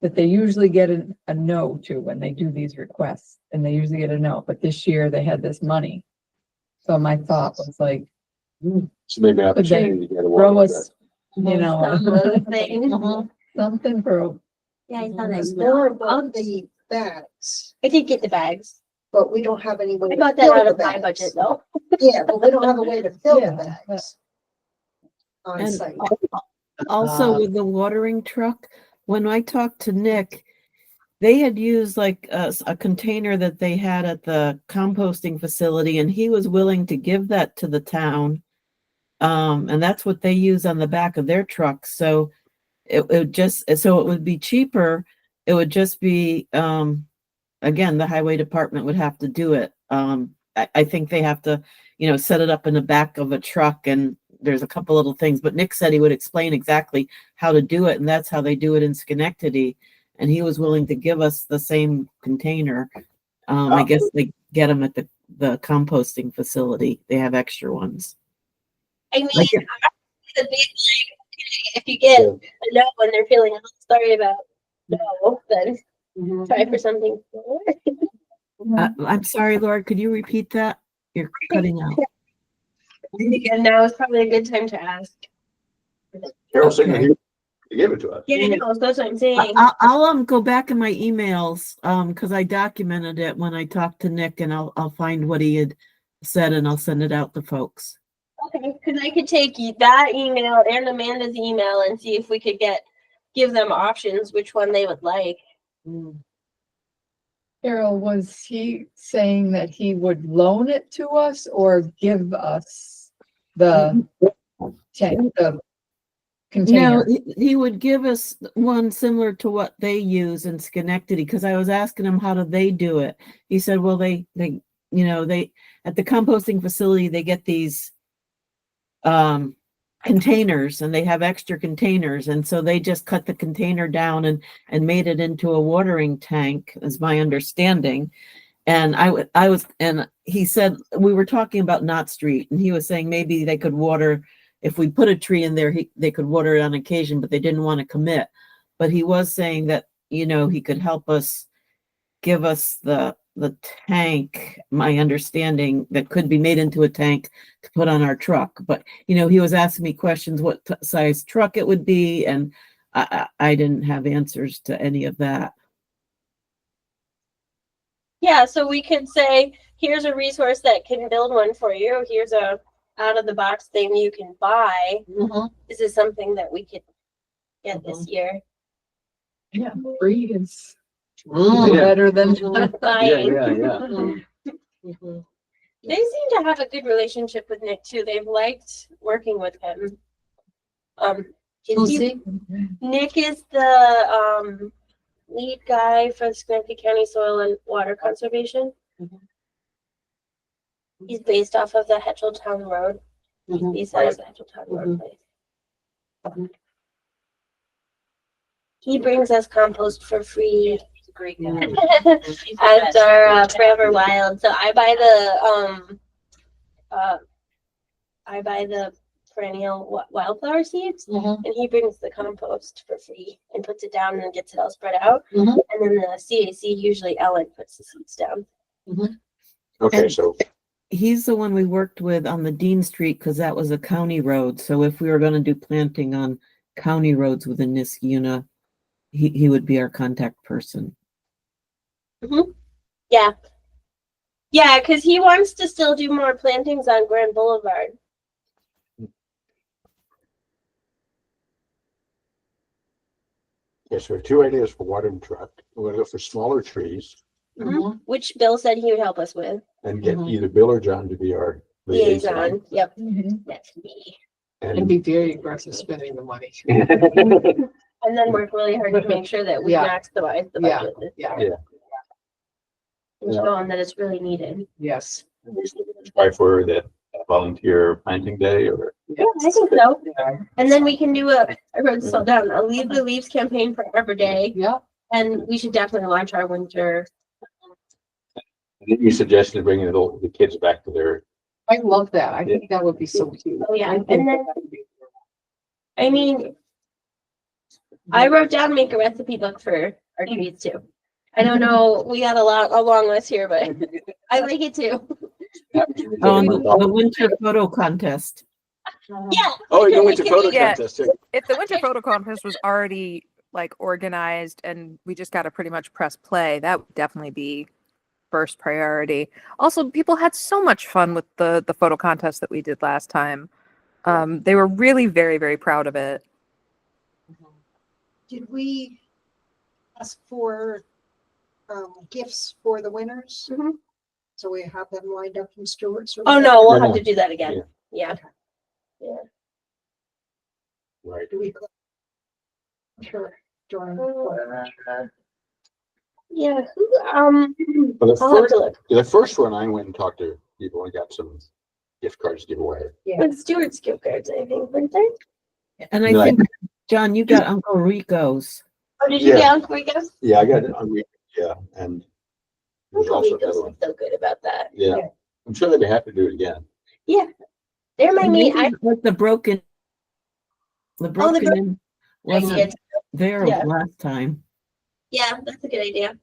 that they usually get a no to when they do these requests, and they usually get a no, but this year they had this money. So my thought was like, So maybe an opportunity to get a throw water. us, you know, something for, Yeah, I saw that. More about the bags, I did get the bags. but we don't have any way. I to got that fill out the of my bags. budget though. Yeah, but we don't have a way to fill the Yeah, bags on And- site. Also with the watering truck, when I talked to Nick, they had used like a container that they had at the composting facility and he was willing to give that to the town. And that's what they use on the back of their trucks. So it would be cheaper. It would just be, again, the highway department would have to do it. I think they have to, set it up in the back of a truck and there's a couple little things, but Nick said he would explain exactly how to do it. And that's how they do it in Schenectady. And he was willing to give us the same container. I guess they get them at the the composting facility. They have extra ones. I mean, Like the big, like, if you get a no and they're feeling a little sorry about no, then try for something similar. I'm sorry, Laura, could you repeat that? You're cutting out. And now is probably a good time to ask. Carol Singer, Okay. he gave it to us. Yeah, no, that's what I'm saying. I'll go back in my emails, because I documented it when I talked to Nick, and I'll find what he had said and I'll send it out to folks. Okay, because I could take that email and Amanda's email and see if we could give them options, which one they would like. Carol, was he saying that he would loan it to us or give us the tank, the No, container? he would give us one similar to what they use in Schenectady, because I was asking him, how do they do it? He said, well, they, at the composting facility, they get these containers, and they have extra containers, and so they just cut the container down and made it into a watering tank, is my understanding. And I was, and he said, we were talking about Knott Street, and he was saying maybe they could water, if we put a tree in there, they could water it on occasion, but they didn't want to commit. But he was saying that, he could help us, give us the tank, my understanding, that could be made into a tank to put on our truck. But, he was asking me questions, what size truck it would be, and I didn't have answers to any of that. Yeah, so we could say, here's a resource that can build one for you. Here's a out of the box thing you can buy. Is this something that we could get this year? Yeah, free is Yeah. better than. Buying. Yeah. They seem to have a good relationship with Nick too. They've liked working with him. Nick is the lead guy for the Schenectady County Soil and Water Conservation. He's based off of the Hetchelltown Road. He's at the Hetchelltown Road place. He brings us compost for free. He's a great guy. At our Forever Wild. So I buy the perennial wildflower seeds, and he brings the compost for free and puts it down and gets it all spread out. And then the CAC, usually Ellen, puts the seeds down. Okay, And- so He's the one we worked with on the Dean Street, because that was a county road. So if we were going to do planting on county roads within Niskuna, he would be our contact person. Yeah. Yeah, because he wants to still do more plantings on Grand Boulevard. yes, we have two ideas for watering truck. We're gonna go for smaller trees Which Bill said he would help us with. and get either Bill or John to be our liaison. Liaison. Yep, Mhm. that's me. And And be very aggressive spending the money. And then work really hard to make sure that we Yeah. maximize the Yeah. budget this Yeah. year. And show them that it's really needed. Yes. Try for the volunteer planting day or Yeah, I think so. Yeah. And then we can do I wrote this all down, a Leave the Leaves campaign for Arbor Day. Yeah. And we should definitely launch our winter. you suggested bringing the kids back to their, I love that. I think that would be so cute. Oh, yeah. I think And then- that would be- I mean, I wrote down make a recipe book for our trees too. I don't know, we got a long list here, but I like it too. Oh, and the winter photo contest. Yeah. oh, you went to photo Yeah. contest too. If the winter photo contest was already like organized and we just got to pretty much press play, that would definitely be first priority. Also, people had so much fun with the photo contest that we did last time. They were really very, very proud of it. Did we ask for gifts for the winners? Mhm. So we have them lined up in Stewart's? or Oh, no, we'll No, have no. to do that again. Yeah. Right. Do we? Sure. During. Yeah, Well, the I'll have first, to look. the first one, I went and talked to people and got some gift cards to give away. With Stewart's gift cards, I think, weren't there? And I Right. think, John, you got Uncle Rico's. Oh, did you Yeah. get Uncle Rico's? Yeah, I got it on, yeah, and there's Uncle also Rico's another is one. so good about that. Yeah, I'm sure they'd be happy to do it again. There might be, I, Like the broken in idea. wasn't there Yeah. last time. Yeah, that's a good idea.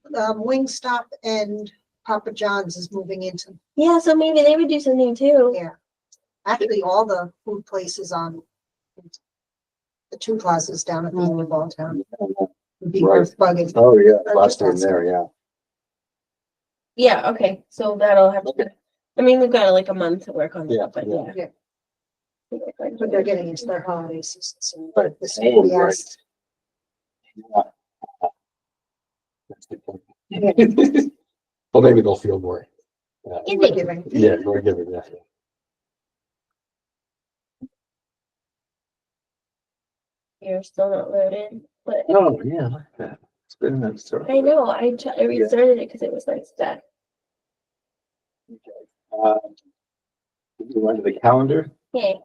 Wingstop and Papa John's is moving into, Yeah, so maybe they would do something too. yeah. Actually, all the food places on the two plazas down at the end of Balltown. Would be Right. worth bugging. Oh, yeah, Or lots just of them asking. there, yeah. Yeah, okay, so that'll have to, I mean, we've got like a month to work on Yeah, that, but yeah. yeah. But they're getting into their holiday season, so. Right. This Oh, we right. asked, That's the point. Well, maybe they'll feel more. we're giving. Yeah, we're giving that. You're still not loaded, but Oh, yeah, look at that. It's been that sort. I know, I restarted it because it was like that. We went to the calendar. Okay.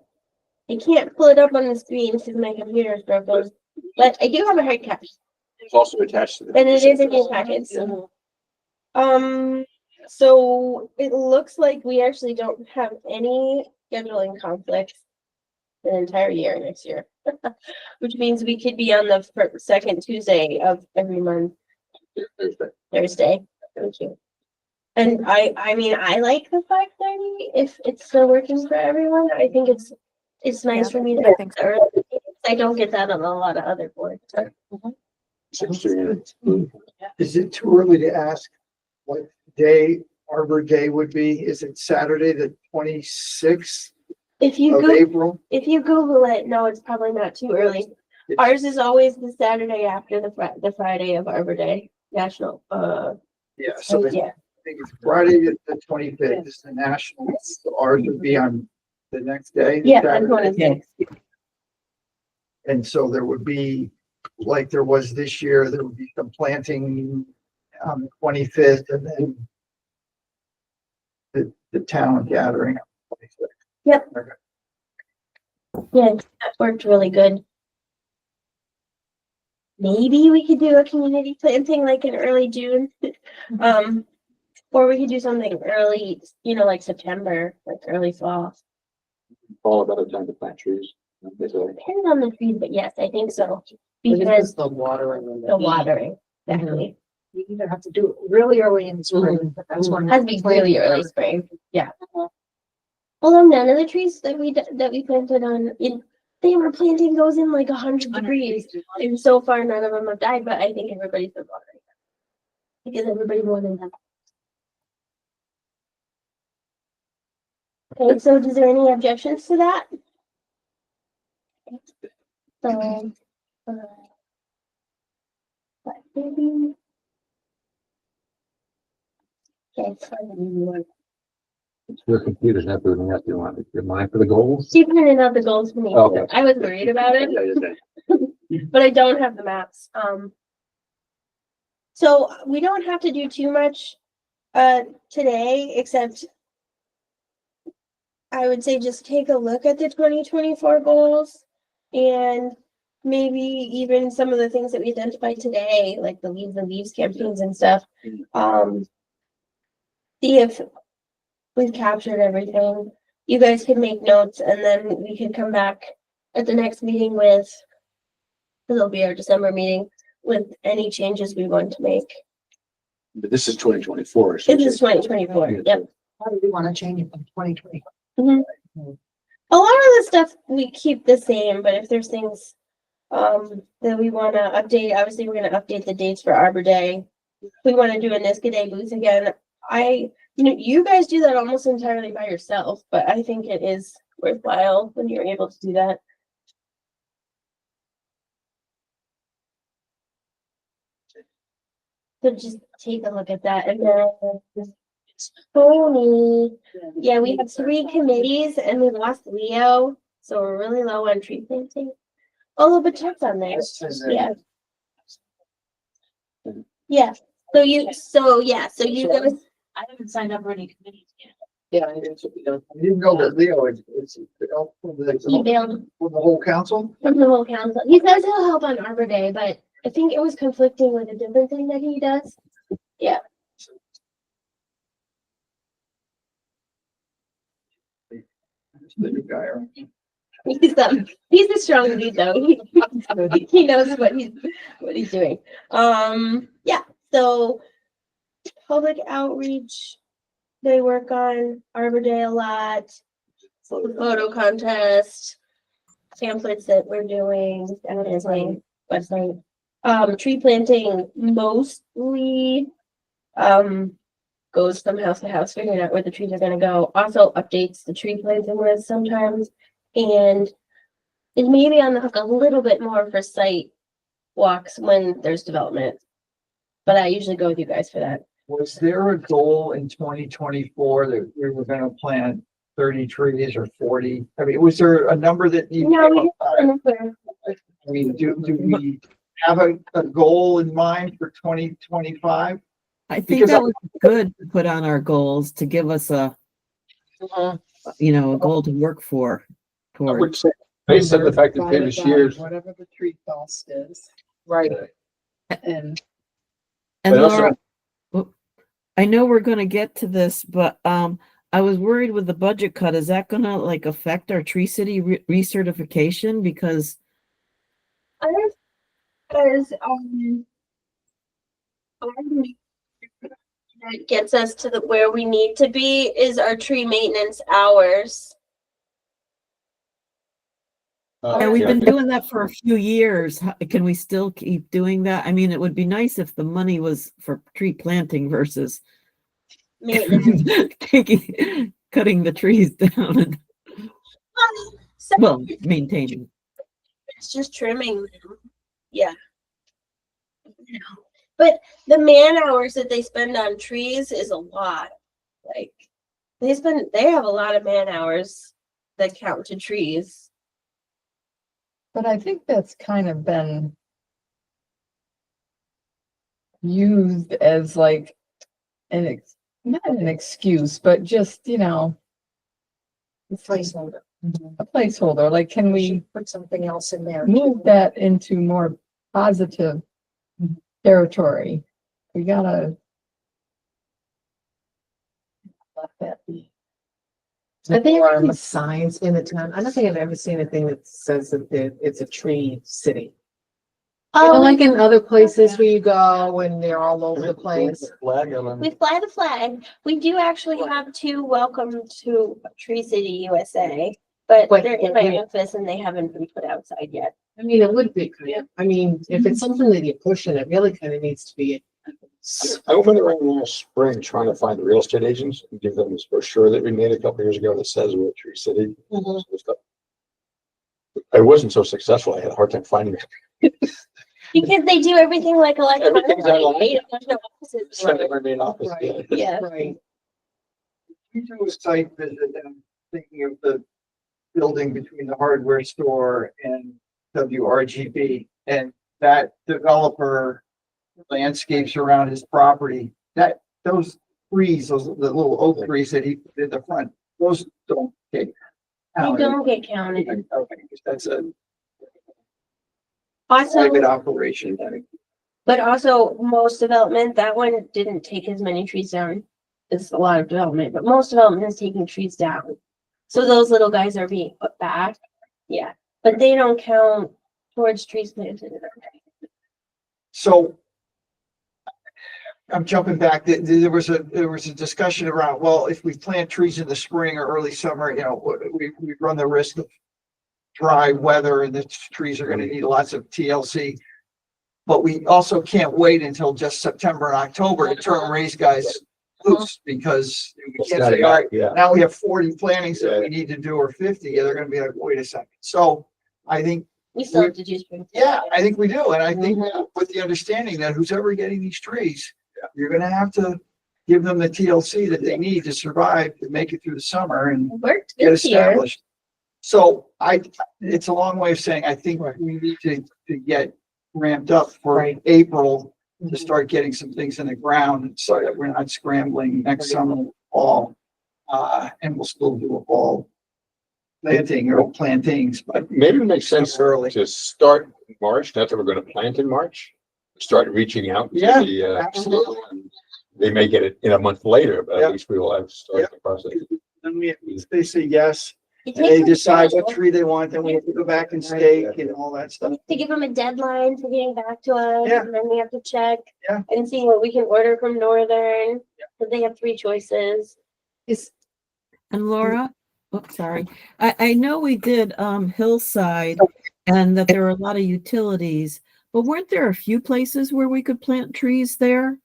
I can't pull it up on the screen because my computer is broken, but I do have a hard copy, It's also attached to the. and it is in your packets. So it looks like we actually don't have any scheduling conflicts the entire year next year. Which means we could be on the second Tuesday of every month, Thursday. Thank you. And I mean, I like the 5:30 if it's still working for everyone. I think it's nice for me to I have think the early meetings. I don't get that on a lot of other boards. Is it too early to ask what day Arbor Day would be? Is it Saturday, the 26th If you of go, April? if you Google it, no, it's probably not too early. Ours is always the Saturday after the Friday of Arbor Day, national, Yeah, so I yeah. think it's Friday, the 25th is the national. So ours would be on the next day. Yeah, Saturday. I'm 26. And so there would be, like there was this year, there would be some planting on the 25th and then the town gathering. on the 26th. Yep. Okay. Yeah, that worked really good. Maybe we could do a community planting like in early June. Or we could do something early, like September, like early fall. All about a time to plant trees. Depends on the trees, but yes, I think so. Because Because the watering and the watering, exactly. You either have to do it really early in the spring, but that's when. Has to be really early spring, yeah. Although none of the trees that we planted they were planting those in like 100 degrees. And so far, none of them have died, but I think everybody's been watering them. Because everybody wanted them. Okay, so is there any objections to that? So, maybe. Okay, so Your computer's not booting up. You want your mind for the goals? she printed out the goals for me. Okay. I was worried about it. Yeah. But I don't have the maps. So we don't have to do too much today, except I would say just take a look at the 2024 goals and maybe even some of the things that we identified today, like the Leaves and Leaves campaigns and stuff. See if we've captured everything. You guys can make notes and then we can come back at the next meeting with, it'll be our December meeting, with any changes we want to make. But this is 2024. This is 2024, yep. How do we want to change it from 2020? A lot of the stuff we keep the same, but if there's things that we want to update, obviously we're going to update the dates for Arbor Day. We want to do a Niska Day booth again. You guys do that almost entirely by yourself, but I think it is worthwhile when you're able to do that. So just take a look at that and then Tony. Yeah, we have 3 committees and we lost Leo, so we're really low on tree planting. Oh, but Chuck's on there. Yeah. Yeah. So you guys, I haven't signed up for any committees yet. Yeah, I You know that Leo is from he bailed the whole council? from the whole council. He says he'll help on Arbor Day, but I think it was conflicting with a different thing that he does. Yeah. the new guy, right? He's a strong lead though. He knows what he's doing. Yeah, so public outreach, they work on Arbor Day a lot, the photo contest, pamphlets that we're doing, advertising, website. Tree planting mostly goes from house to house, figuring out where the trees are gonna go. Also updates the tree planting list sometimes. And it may be on the hook a little bit more for site walks when there's development. But I usually go with you guys for that. Was there a goal in 2024 that we were gonna plant 30 trees or 40? I mean, was there a number that you? No, came we up with? didn't put in I mean, do we have a goal in mind for 2025? I think Because that was good to put on our goals to give us a, a goal to work for. I Toward. would say, based on the fact that Write previous it down, years, whatever the tree cost is, write it. And And But also- Laura, I know we're gonna get to this, but I was worried with the budget cut. Is that gonna like affect our Tree City recertification? Because because that gets us to where we need to be is our tree maintenance hours. and we've yeah, been doing that for a few years. Can we still keep doing that? I mean, it would be nice if the money was for tree planting versus Maintenance. cutting the trees down and, So well, maintaining. it's just trimming them. Yeah. But the man hours that they spend on trees is a lot. Like they have a lot of man hours that count to trees. But I think that's kind of been used as like not an excuse, but just, Placeholder. a placeholder. Like, can We we should put something else in there. move that into more positive territory? We gotta let that be. I think there are these signs in the town. I don't think I've ever seen a thing that says that it's a tree city. Like in other places where you go and they're all over the place. Flag on them. We fly the flag. We do actually have two welcome to Tree City USA, but But- they're in my office and they haven't been put outside yet. I mean, it would be, I mean, if it's something that you're pushing, it really kind of needs to be. I went around last spring trying to find the real estate agents and give them this brochure that we made a couple years ago that says we're a Tree City. I wasn't so successful. I had a hard time finding it. Because they do everything like Everything's online. electronically. There's no offices. Send them our main office. Right. Yeah. Right. You do a site visit and thinking of the building between the hardware store and WRGB, and that developer landscapes around his property, those trees, the little oak trees that he put in the front, those don't get They counted. don't get counted. Okay, 'cause that's a Also, private operation. but also most development, that one didn't take as many trees down. It's a lot of development, but most development is taking trees down. So those little guys are being put back. Yeah, but they don't count towards trees planted. So I'm jumping back. There was a discussion around, well, if we plant trees in the spring or early summer, we run the risk of dry weather and the trees are gonna need lots of TLC. But we also can't wait until just September and October to turn raised guys loose, because we can't say, all right, Yeah. now we have 40 plantings that we need to do or 50, and they're gonna be like, wait a second. So I think, We still have to do spring. yeah, I think we do. And I think with the understanding that who's ever getting these trees, you're gonna have to give them the TLC that they need to survive, to make it through the summer and Worked get this year. established. So it's a long way of saying, I think we need to get ramped up for April to start getting some things in the ground so that we're not scrambling next summer, fall. And we'll still do a fall planting or plantings, but Maybe it makes sense Early. to start in March. Not that we're going to plant in March. Start reaching out to Yeah, the, absolutely. they may get it in a month later, but Yeah. at least we will have started the process. Then if they say yes, It And they takes a decide what while. tree they want, then we have to go back and stake and all that We stuff. have to give them a deadline for getting back to us, Yeah. and then we have to check Yeah. and see what we can order from Northern. But they have 3 choices. Is, And Laura, oops, sorry. I know we did Hillside and that there were a lot of utilities, but weren't there a few places where we could plant trees there?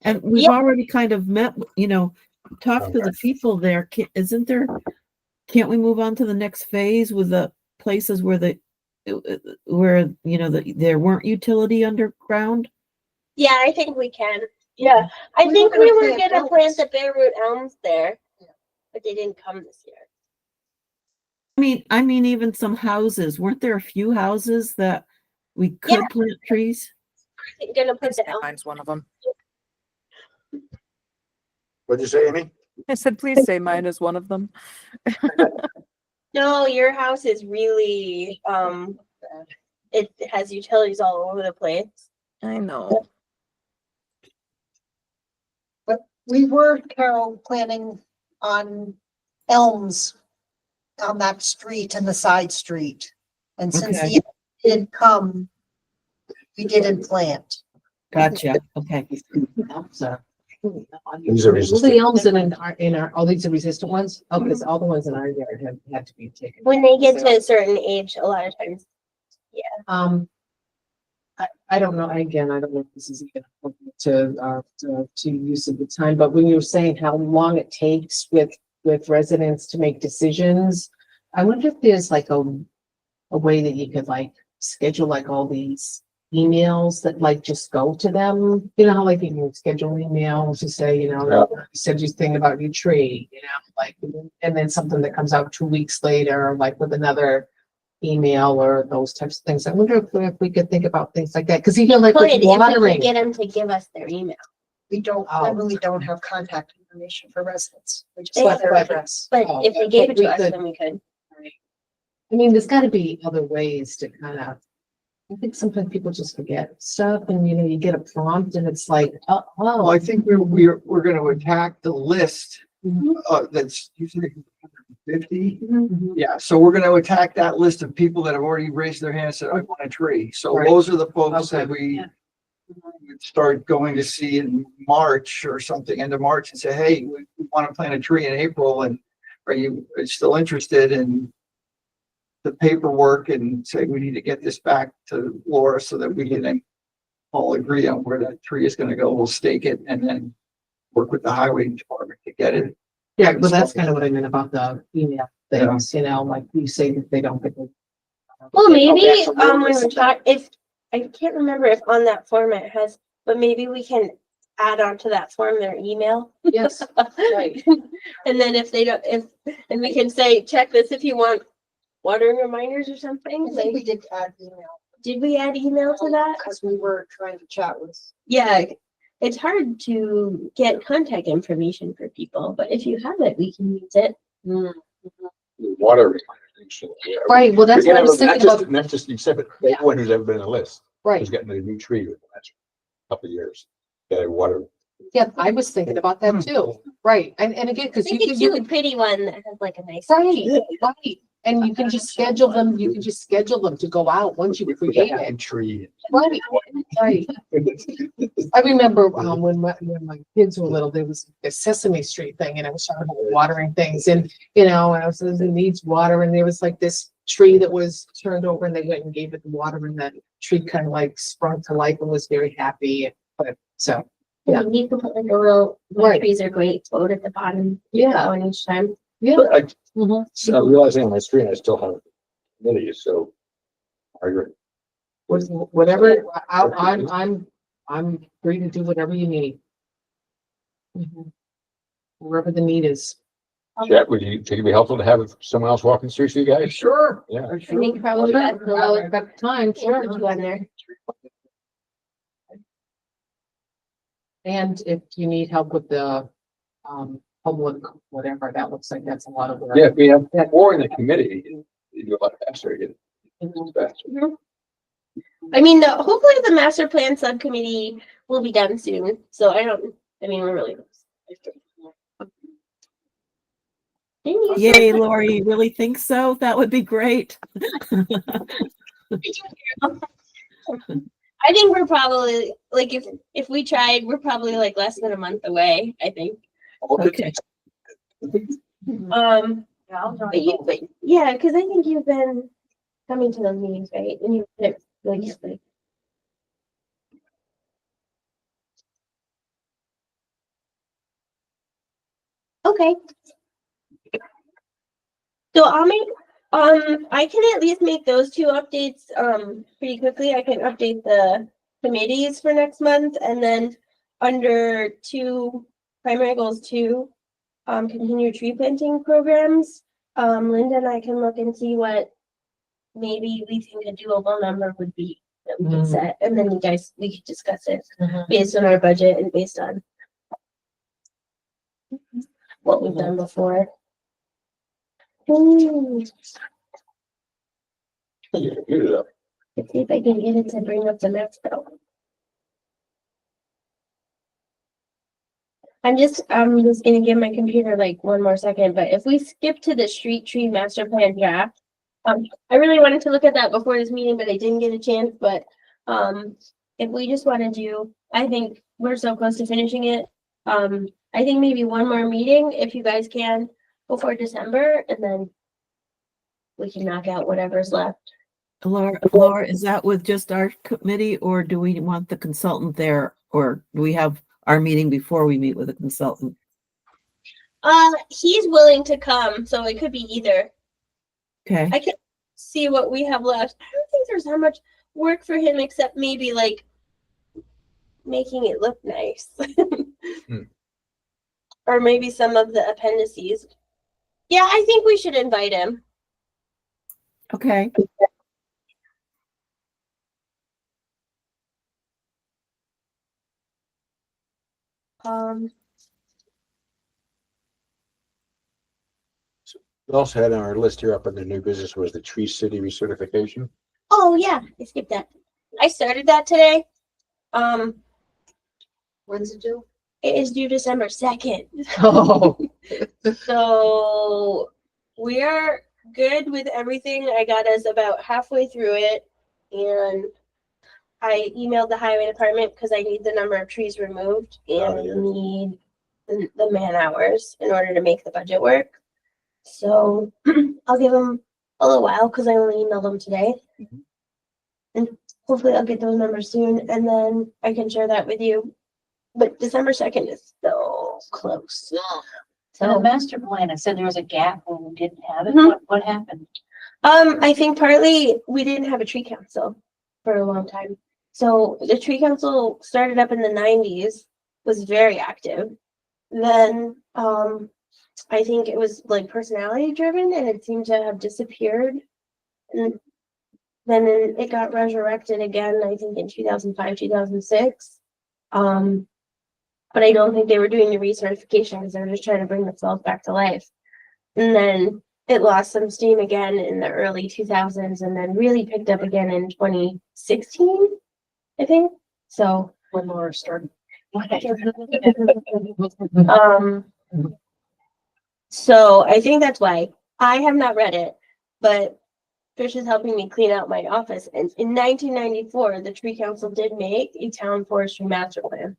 And we've Yeah. already kind of met, talked to the people there. Isn't there, can't we move on to the next phase with the places where there weren't utility underground? Yeah, I think we can. Yeah, I We think were we gonna were plant gonna plant elms. the bare root elms there, Yeah. but they didn't come this year. I mean, even some houses, weren't there a few houses that we could Yeah. plant trees? I'm gonna put the elm. Mine's one of them. What'd you say, Amy? I said, please say mine is one of them. No, your house is really, it has utilities all over the place. I know. We were, Carol, planning on elms on that street and the side street. And since Okay. the elm didn't come, we didn't plant. Gotcha. Okay. These are All resistant. the elms all these are resistant ones? Oh, because all the ones in our yard have had to be taken. When they get to a certain age, a lot of times, I don't know, again, I don't know if this is even to use of the time, but when you were saying how long it takes with residents to make decisions, I wonder if there's like a way that you could like schedule like all these emails that like just go to them, you know, how like you can schedule emails to say, Yeah. send you thing about your tree, like, and then something that comes out 2 weeks later, like with another email or those types of things. I wonder if we could think about things like that, because even like could, with if we watering. could get them to give us their email. We Oh. really don't have contact information for residents. We just They have their have- address. But Oh, if they but gave it we to us, could- then we could. I mean, there's gotta be other ways to kind of, I think sometimes people just forget stuff and, you get a prompt and it's like, Well, I think we're gonna attack the list, Mhm. that's usually 50. Mhm. Yeah, so we're gonna attack that list of people that have already raised their hand and said, I want a tree. So Right. those are the folks that Okay. we would start going to see in March or something, end of March, and say, hey, we want to plant a tree in April, and are you still interested in the paperwork, and say, we need to get this back to Laura so that we can then all agree on where that tree is gonna go. We'll stake it and then work with the highway department to get it. Yeah, well, that's kind of what I meant about the email things, like you say that they don't get. Well, maybe, Okay, so we'll when listen we to talk, if, I can't remember if on that form it has, but maybe we can add on to that form their email. Yes, right. And then if they don't, and we can say, check this if you want watering reminders or I something, think we like, did add email did we add email to that? because we were trying to chat with. Yeah, it's hard to get contact information for people, but if you have it, we can use it. Water. Right, well, that's what I was Not thinking just, about, not just except everyone who's ever been on the list right, who's getting a new tree in the last couple of years. That water. yeah, I was thinking about that too, right, and again, because We you could can, do a pretty one that has like a nice. right, right, and you can just schedule them, to go out once you create it. And tree. Right, right. I remember, when my kids were little, there was a Sesame Street thing and I was talking about watering things and, and I was, it needs water and there was like this tree that was turned over and they went and gave it the water and that tree kind of like sprung to life and was very happy. But so, yeah. You can put like a little, Right. trees are great, float at the bottom. Yeah. Going each time. Yeah. But I, Mhm. so realizing on my screen, I still have committees, so. Are you? Whatever, I'm free to do whatever you need. Mhm. Wherever the need is. Chet, would you think it'd be helpful to have someone else walking the streets for you guys? Sure. Yeah. I think probably that's the Well, lowest at that time, sure. one there. And if you need help with the, public, whatever, that looks like that's a lot of work. Yeah, if we have more in the committee, you do a lot faster, you get it faster. I mean, hopefully the master plan subcommittee will be done soon, so we're really close. Didn't you? Yay, Lori, you really think so? That would be great. I think we're probably like if we tried, we're probably like less than a month away, I think. Okay. But yeah, because I think you've been coming to those meetings, right? And you've been like okay. So I can at least make those two updates pretty quickly. I can update the committees for next month, and then under primary goals 2, continue tree planting programs. Linda and I can look and see what maybe we think a doable number would be that we can set, and then we could discuss it based on our budget and based on what we've done before. Let's see if I can get it to bring up the next bill. I'm just gonna give my computer like one more second, but if we skip to the street tree master plan draft, I really wanted to look at that before this meeting, but I didn't get a chance, but if we just want to do, I think we're so close to finishing it. I think maybe one more meeting if you guys can before December, and then we can knock out whatever's left. Laura, is that with just our committee, or do we want the consultant there, or do we have our meeting before we meet with a consultant? He's willing to come, so it could be either. Okay. I can see what we have left. I don't think there's that much work for him except maybe like making it look nice. Or maybe some of the appendices. Yeah, I think we should invite him. Okay. We also had on our list here up in the new business was the Tree City recertification. Oh yeah, I skipped that. I started that today. When's it due? It is due December 2nd. Oh. So we are good with everything. I got us about halfway through it, and I emailed the highway department because I need the number of trees removed and need the man hours in order to make the budget work. So I'll give them a little while because I only emailed them today. And hopefully I'll get those numbers soon, and then I can share that with you. But December 2nd is so close. So the So master plan, I said there was a gap when we didn't have it. Mhm. What happened? I think partly we didn't have a tree council for a long time. So the tree council started up in the 90s, was very active. Then I think it was like personality driven, and it seemed to have disappeared. And then it got resurrected again, I think in 2005, 2006. But I don't think they were doing the recertification because they were just trying to bring themselves back to life. And then it lost some steam again in the early 2000s, and then really picked up again in 2016, I think. So When Laura started. So I think that's why. I have not read it, but Trish is helping me clean out my office. And in 1994, the Tree Council did make a town forestry master plan.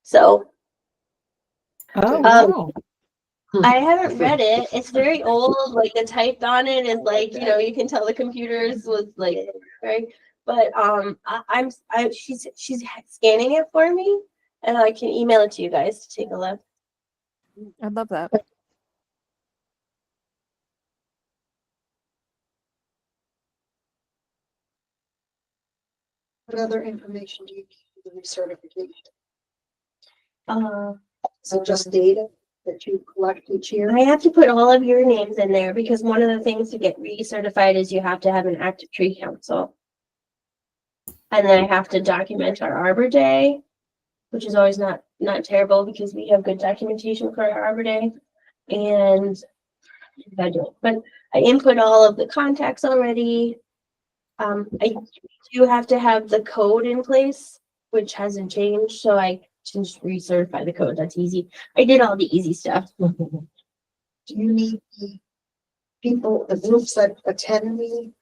So Oh, wow. wow. I haven't read it. It's very old. Like the typed on it is like, you can tell the computers was like right. But she's scanning it for me, and I can email it to you guys to take a look. I love that. What other information do you need for the recertification? Is it Uh, just data that you collect each year? I have to put all of your names in there because one of the things to get recertified is you have to have an active tree council. And then I have to document our Arbor Day, which is always not terrible because we have good documentation for our Arbor Day. And but I input all of the contacts already. I do have to have the code in place, which hasn't changed, so I can just recertify the code. That's easy. I did all the easy stuff. Do you need the people, the groups that attend the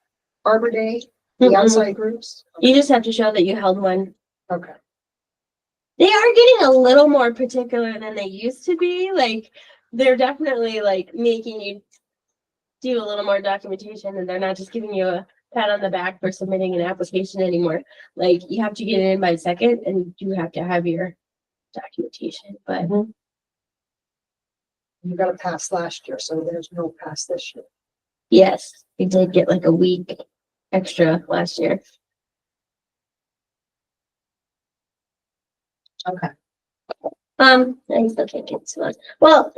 Arbor Day, the Mhm. outside groups? You just have to show that you held one. Okay. They are getting a little more particular than they used to be. Like, they're definitely like making you do a little more documentation, and they're not just giving you a pat on the back for submitting an application anymore. Like, you have to get it in by second, and you have to have your documentation. But You got a pass last year, so there's no pass this year. yes, we did get like a week extra last year. Okay. I'm still thinking it's fun. Well,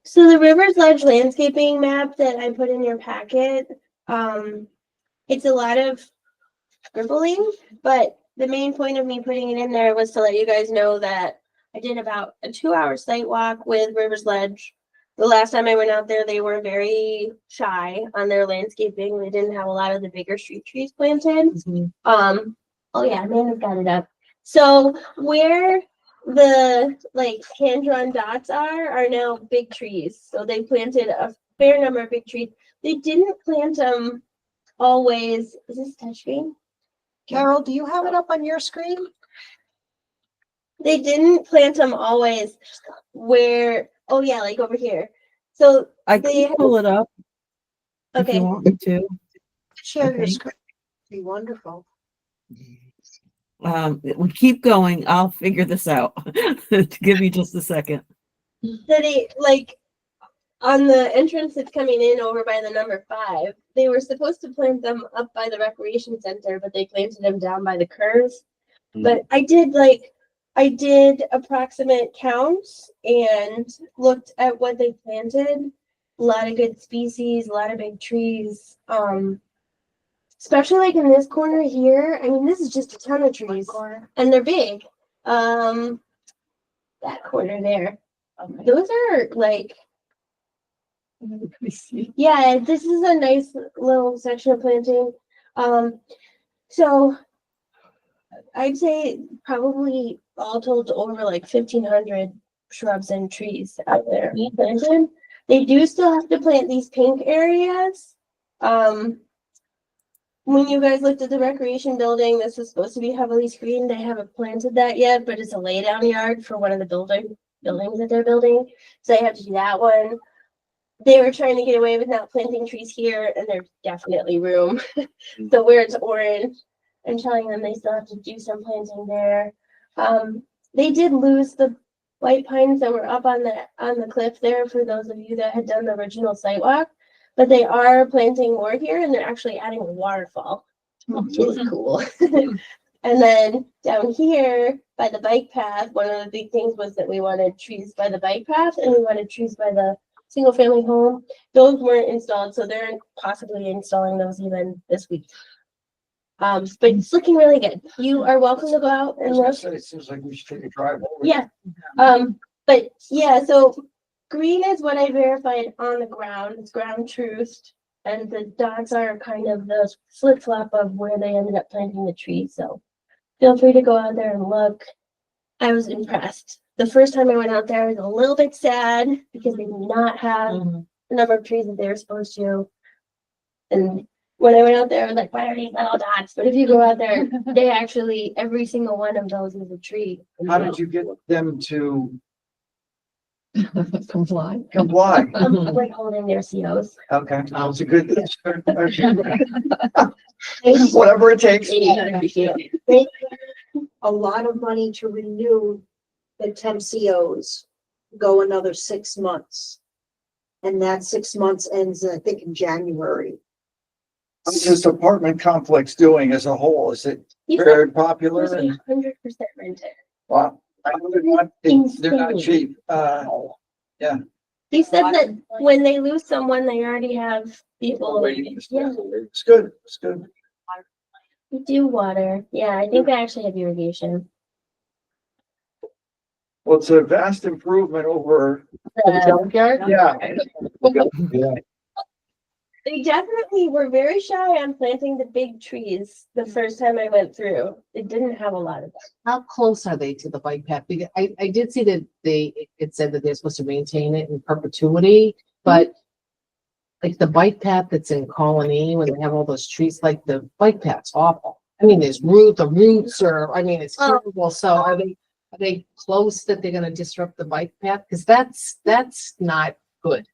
so the Rivers Ledge landscaping map that I put in your packet, it's a lot of scribbling, but the main point of me putting it in there was to let you guys know that I did about a 2-hour site walk with Rivers Ledge. The last time I went out there, they were very shy on their landscaping. They didn't have a lot of the bigger street trees planted. Oh yeah, Amanda's got it up. So where the like hand-drawn dots are now big trees. So they planted a fair number of big trees. They didn't plant them always. Is this touchscreen? Carol, do you have it up on your screen? They didn't plant them always where, oh yeah, like over here. So I they, can pull it up if okay, you want me to. Share your Okay. screen. Be wonderful. We keep going. I'll figure this out. Give me just a second. so they like on the entrance that's coming in over by the number 5, they were supposed to plant them up by the recreation center, but they planted them down by the curves. But I did approximate counts and looked at what they planted. A lot of good species, a lot of big trees. Especially like in this corner here. I mean, this is just a ton of trees, and they're big. That corner there. Those are like, yeah, this is a nice little section of planting. So I'd say probably all told over like 1,500 shrubs and trees out there planted. They do still have to plant these pink areas. When you guys looked at the recreation building, this is supposed to be heavily screened. They haven't planted that yet, but it's a laydown yard for one of the buildings that they're building. So they have to do that one. They were trying to get away with not planting trees here, and there's definitely room. So where it's orange, I'm telling them they still have to do some planting there. They did lose the white pines that were up on the cliff there for those of you that had done the original site walk. But they are planting more here, and they're actually adding a waterfall, which is cool. And then down here by the bike path, one of the big things was that we wanted trees by the bike path, and we wanted trees by the single family home. Those weren't installed, so they're possibly installing those even this week. But it's looking really good. You are welcome to go out and look. It seems like we should take a drive over. Yeah. But yeah, so green is what I verified on the ground. It's ground truthed. And the dots are kind of the flip flop of where they ended up planting the tree. So feel free to go out there and look. I was impressed. The first time I went out there, I was a little bit sad because they did not have the number of trees that they were supposed to. And when I went out there, I was like, why are these little dots? But if you go out there, they actually, every single one of those is a tree. How did you get them to Comply. comply? Like holding their COs. Okay, it's a good. Whatever it takes. They a lot of money to renew the 10 COs, go another 6 months. And that 6 months ends, I think, in January. How's this apartment complex doing as a whole? Is it He said very popular? it was And 100% rented. wow, I know they're not Insane. cheap. He said that when they lose someone, they already have people. Waiting. Yeah, It's good. It's good. we do water. Yeah, I think they actually have irrigation. Well, it's a vast improvement over. The- Yeah. They definitely were very shy on planting the big trees the first time I went through. They didn't have a lot of them. How close are they to the bike path? Because I did see that it said that they're supposed to maintain it in perpetuity. but like the bike path that's in Colony, when they have all those trees, like the bike path's awful. I mean, the roots are, I mean, it's Oh. horrible. So are they close that they're gonna disrupt the bike path? Cause that's not good.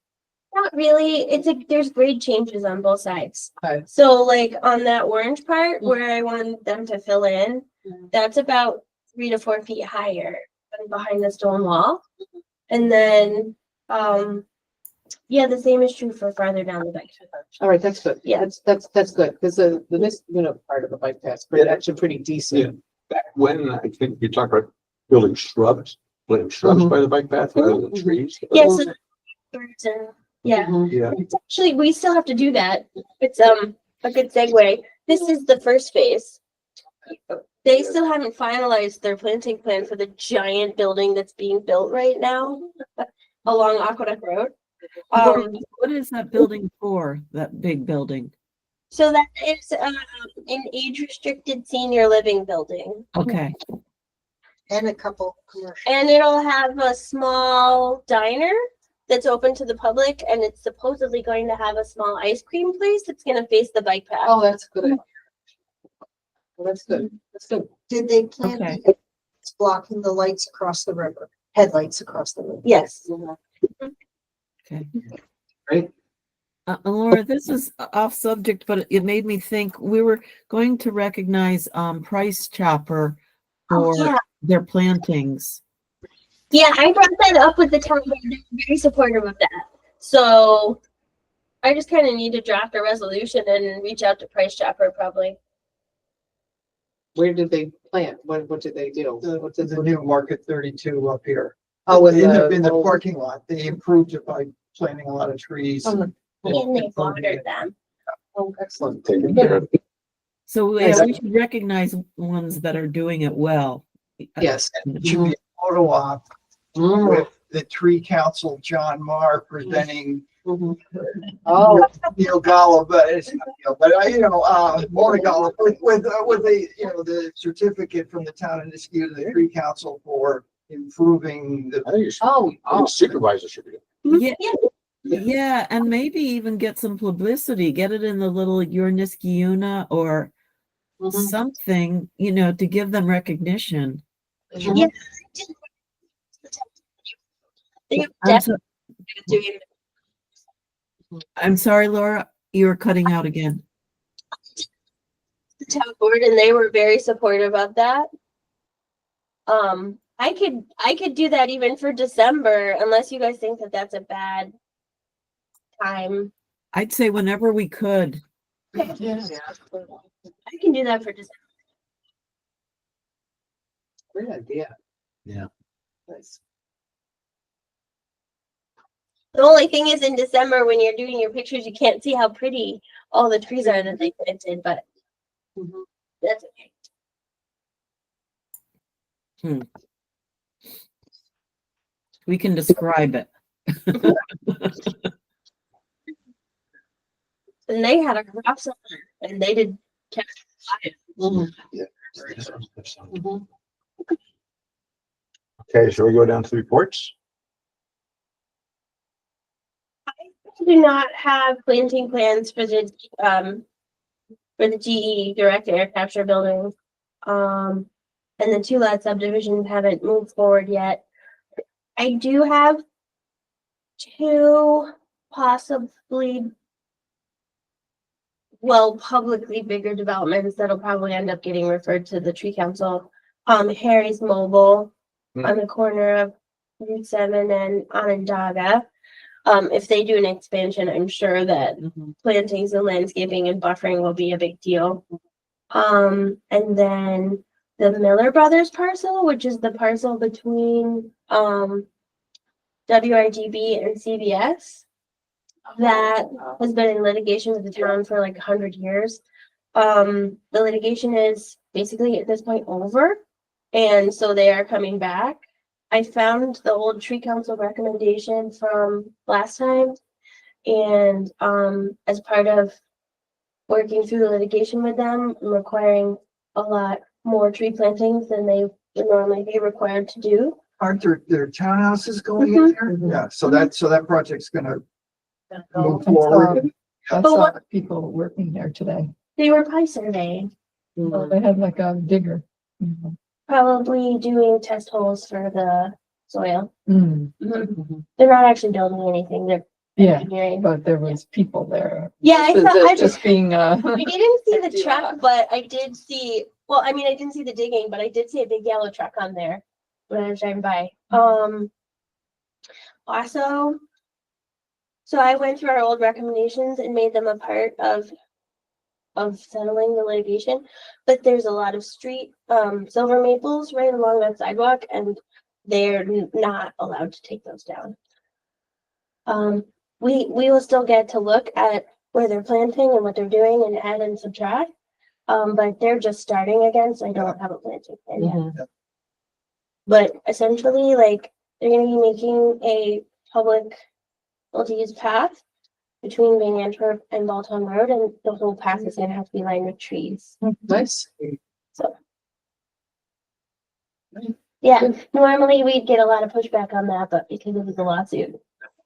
Not really. There's grade changes on both sides. Okay. So like on that orange part where I want them to fill in, that's about 3 to 4 feet higher than behind the stone wall. And then, yeah, the same is true for farther down the bike path. All right, that's good. Yeah. That's good. Cause the this, part of the bike path's pretty, actually pretty decent. Back when, I think you talked about building shrubs, planting shrubs Mhm. by the bike path rather than trees. Yeah, so birds and, yeah. Mhm. Yeah. It's actually, we still have to do that. It's a good segue. This is the first phase. They still haven't finalized their planting plan for the giant building that's being built right now along Aqueduct Road. What is that building for, that big building? So that is an age-restricted senior living building. Okay, And a couple commercial. And it'll have a small diner that's open to the public, and it's supposedly going to have a small ice cream place that's gonna face the bike path. Oh, that's good. Well, that's good. That's good. Did they plan Okay. it's blocking the lights across the river, headlights across the river? Yes. okay. Great. Laura, this is off subject, but it made me think we were going to recognize Price Chopper Oh, for yeah. their plantings. Yeah, I brought that up with the town, board. They're very supportive of that. So I just kind of need to draft a resolution and reach out to Price Chopper probably. Where did they plant? What did they do? What did The new Market 32 up here. Oh, in In the old- parking lot, they improved it by planting a lot of trees. Oh, And they watered them. Oh, excellent. Taken care of. So Nice. yeah, we should recognize ones that are doing it well. Yes. It should be a photo op Mm. with the tree council, John Marr presenting Mhm. Oh, Neil Gala, but it's not Neil, but Mona Gala with the certificate from the town of Nisku to the tree council for improving the. I think you should, oh, I think supervisor should be. Yeah, yeah, and maybe even get some publicity, get it in the little Your Niskiuna or Mhm. something, to give them recognition. Yeah. They're I'm, so- definitely doing I'm sorry, Laura, you were cutting out again. the town board, and they were very supportive of that. I could do that even for December, unless you guys think that that's a bad time. I'd say whenever we could. I can do that for December. Great idea. Yeah. Nice. The only thing is in December when you're doing your pictures, you can't see how pretty all the trees are that they planted, but Mhm. that's okay. We can describe it. And they had a crop summer and they did. Mhm. Okay, shall we go down to the reports? I do not have planting plans for the GE direct air capture building. And the 2 lot subdivisions haven't moved forward yet. I do have 2 possibly, publicly bigger developments that'll probably end up getting referred to the tree council. Harry's Mobile on the corner of Route 7 and Onondaga. If they do an expansion, I'm sure that Mhm. plantings and landscaping and buffering will be a big deal. And then the Miller Brothers parcel, which is the parcel between WIGB and CBS, that has been in litigation with the town for like 100 years. The litigation is basically at this point over, and so they are coming back. I found the old tree council recommendation from last time, and as part of working through the litigation with them, I'm requiring a lot more tree plantings than they would normally be required to do. Aren't there townhouses going in there? Yeah, so that project's gonna move I forward. saw But what- people working there today. They were probably surveying, Well, they had like a digger. Mhm. probably doing test holes for the soil. Mm, They're not actually building anything, they're yeah, engineering. but there was people there. Yeah, I Just- saw, I Just being, I didn't see the empty truck, lot. but I did see, well, I mean, I didn't see the digging, but I did see a big yellow truck on there when I was driving by. Also, so I went through our old recommendations and made them a part of settling the litigation, but there's a lot of street, silver maples right along that sidewalk, and they're not allowed to take those down. We will still get to look at where they're planting and what they're doing and add and subtract. But they're just starting again, so I don't have a planting plan yet. But essentially, like, they're gonna be making a public multi-use path between Van Antwerp and Balltown Road, and the whole path is gonna have to be lined with trees. Nice. So. Yeah, normally we'd get a lot of pushback on that, but because it was a lawsuit.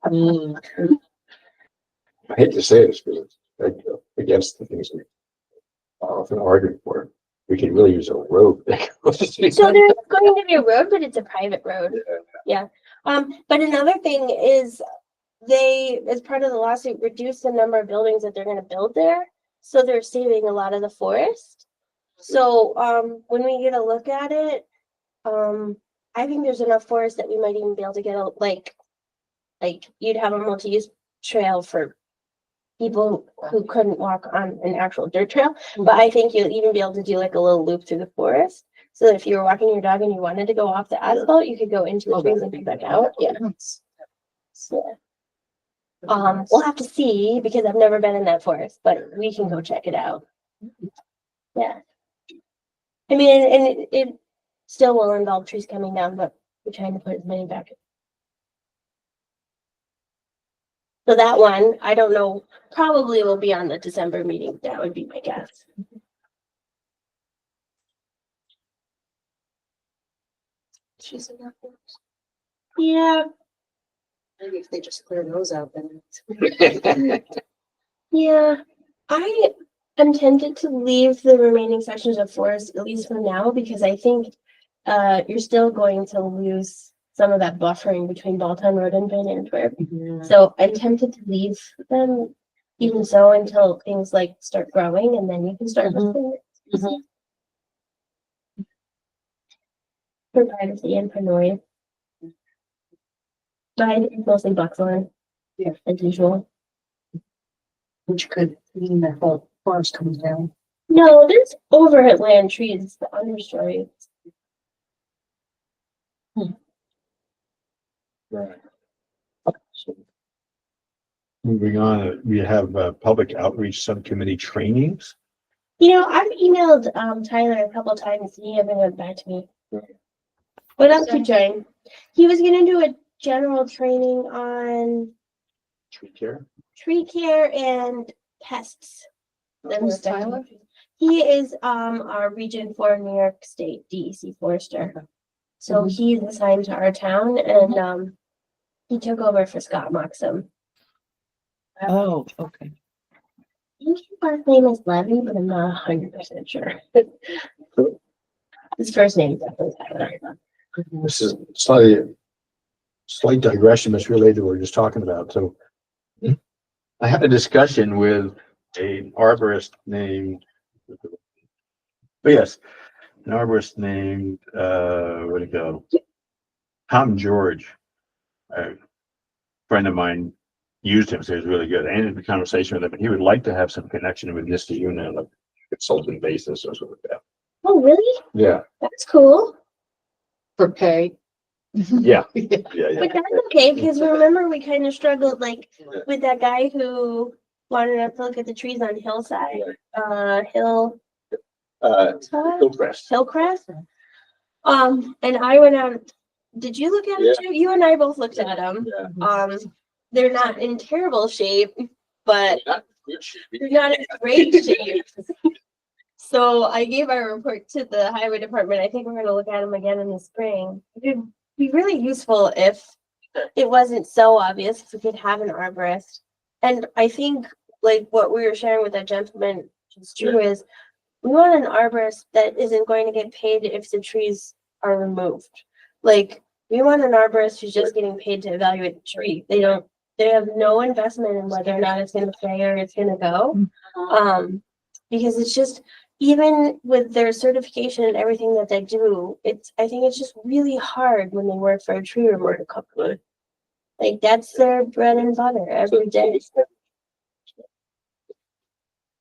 I hate to say this, but it's like against the things we often argue for. We could really use a road. So there's going to be a road, but it's a private road. Yeah. But another thing is they, as part of the lawsuit, reduced the number of buildings that they're gonna build there. So they're saving a lot of the forest. So, when we get a look at it, I think there's enough forest that we might even be able to get a, like you'd have a multi-use trail for people who couldn't walk on an actual dirt trail. But I think you'll even be able to do like a little loop through the forest. So that if you were walking your dog and you wanted to go off the asphalt, you could go into the trees and come back out. Yeah. So, we'll have to see because I've never been in that forest, but we can go check it out. Yeah. I mean, and it still will involve trees coming down, but we're trying to put as many back. So that one, I don't know, probably will be on the December meeting. That would be my guess. She's enough. Yeah, Maybe if they just clear those out, then. it's- yeah. I am tempted to leave the remaining sections of forest, at least for now, because I think you're still going to lose some of that buffering between Balltown Road and Van Antwerp. So I'm tempted to leave them even so until things like start growing and then you can start listing it. For privacy and for noise. But I think it's mostly buckthorn. Yeah. As usual. Which could mean the whole forest comes down. No, there's overhead land trees, the understory. Right. Moving on, we have public outreach subcommittee trainings. You know, I've emailed Tyler a couple times and he hasn't gotten back to me. What else you join? He was gonna do a general training on Tree care. tree care and pests. Who's Tyler? He is our Region 4 New York State DEC forester. So he's assigned to our town and he took over for Scott Moxham. Oh, okay. I think his last name is Levy, but I'm not 100% sure. His first name is definitely Tyler. This is slight digression, but it's related to what we we're just talking about. So I had a discussion with an arborist named, an arborist named, where'd it go? Tom George. A friend of mine used him, so he was really good. I ended the conversation with him, and he would like to have some connection with NISTA unit on a consultant basis or something like that. Oh, really? Yeah, That's cool. For pay. yeah, yeah. But that's okay, because remember we kind of struggled like with that guy who wanted us to look at the trees on Hillside, Hillcrest. Hillcrest. And I went out, did you look at it too? You and I both looked at them. Yeah. They're not in terrible shape, but Not good shape. they're not in great shape. So I gave our report to the highway department. I think we're gonna look at them again in the spring. It'd be really useful if it wasn't so obvious, if we could have an arborist And I think like what we were sharing with that gentleman, which is true, is we want an arborist that isn't going to get paid if the trees are removed. Like, we want an arborist who's just getting paid to evaluate the tree. They have no investment in whether or not it's gonna stay or it's gonna go. Because it's just, even with their certification and everything that they do, I think it's just really hard when they work for a tree removal company. Like, that's their bread and butter every day.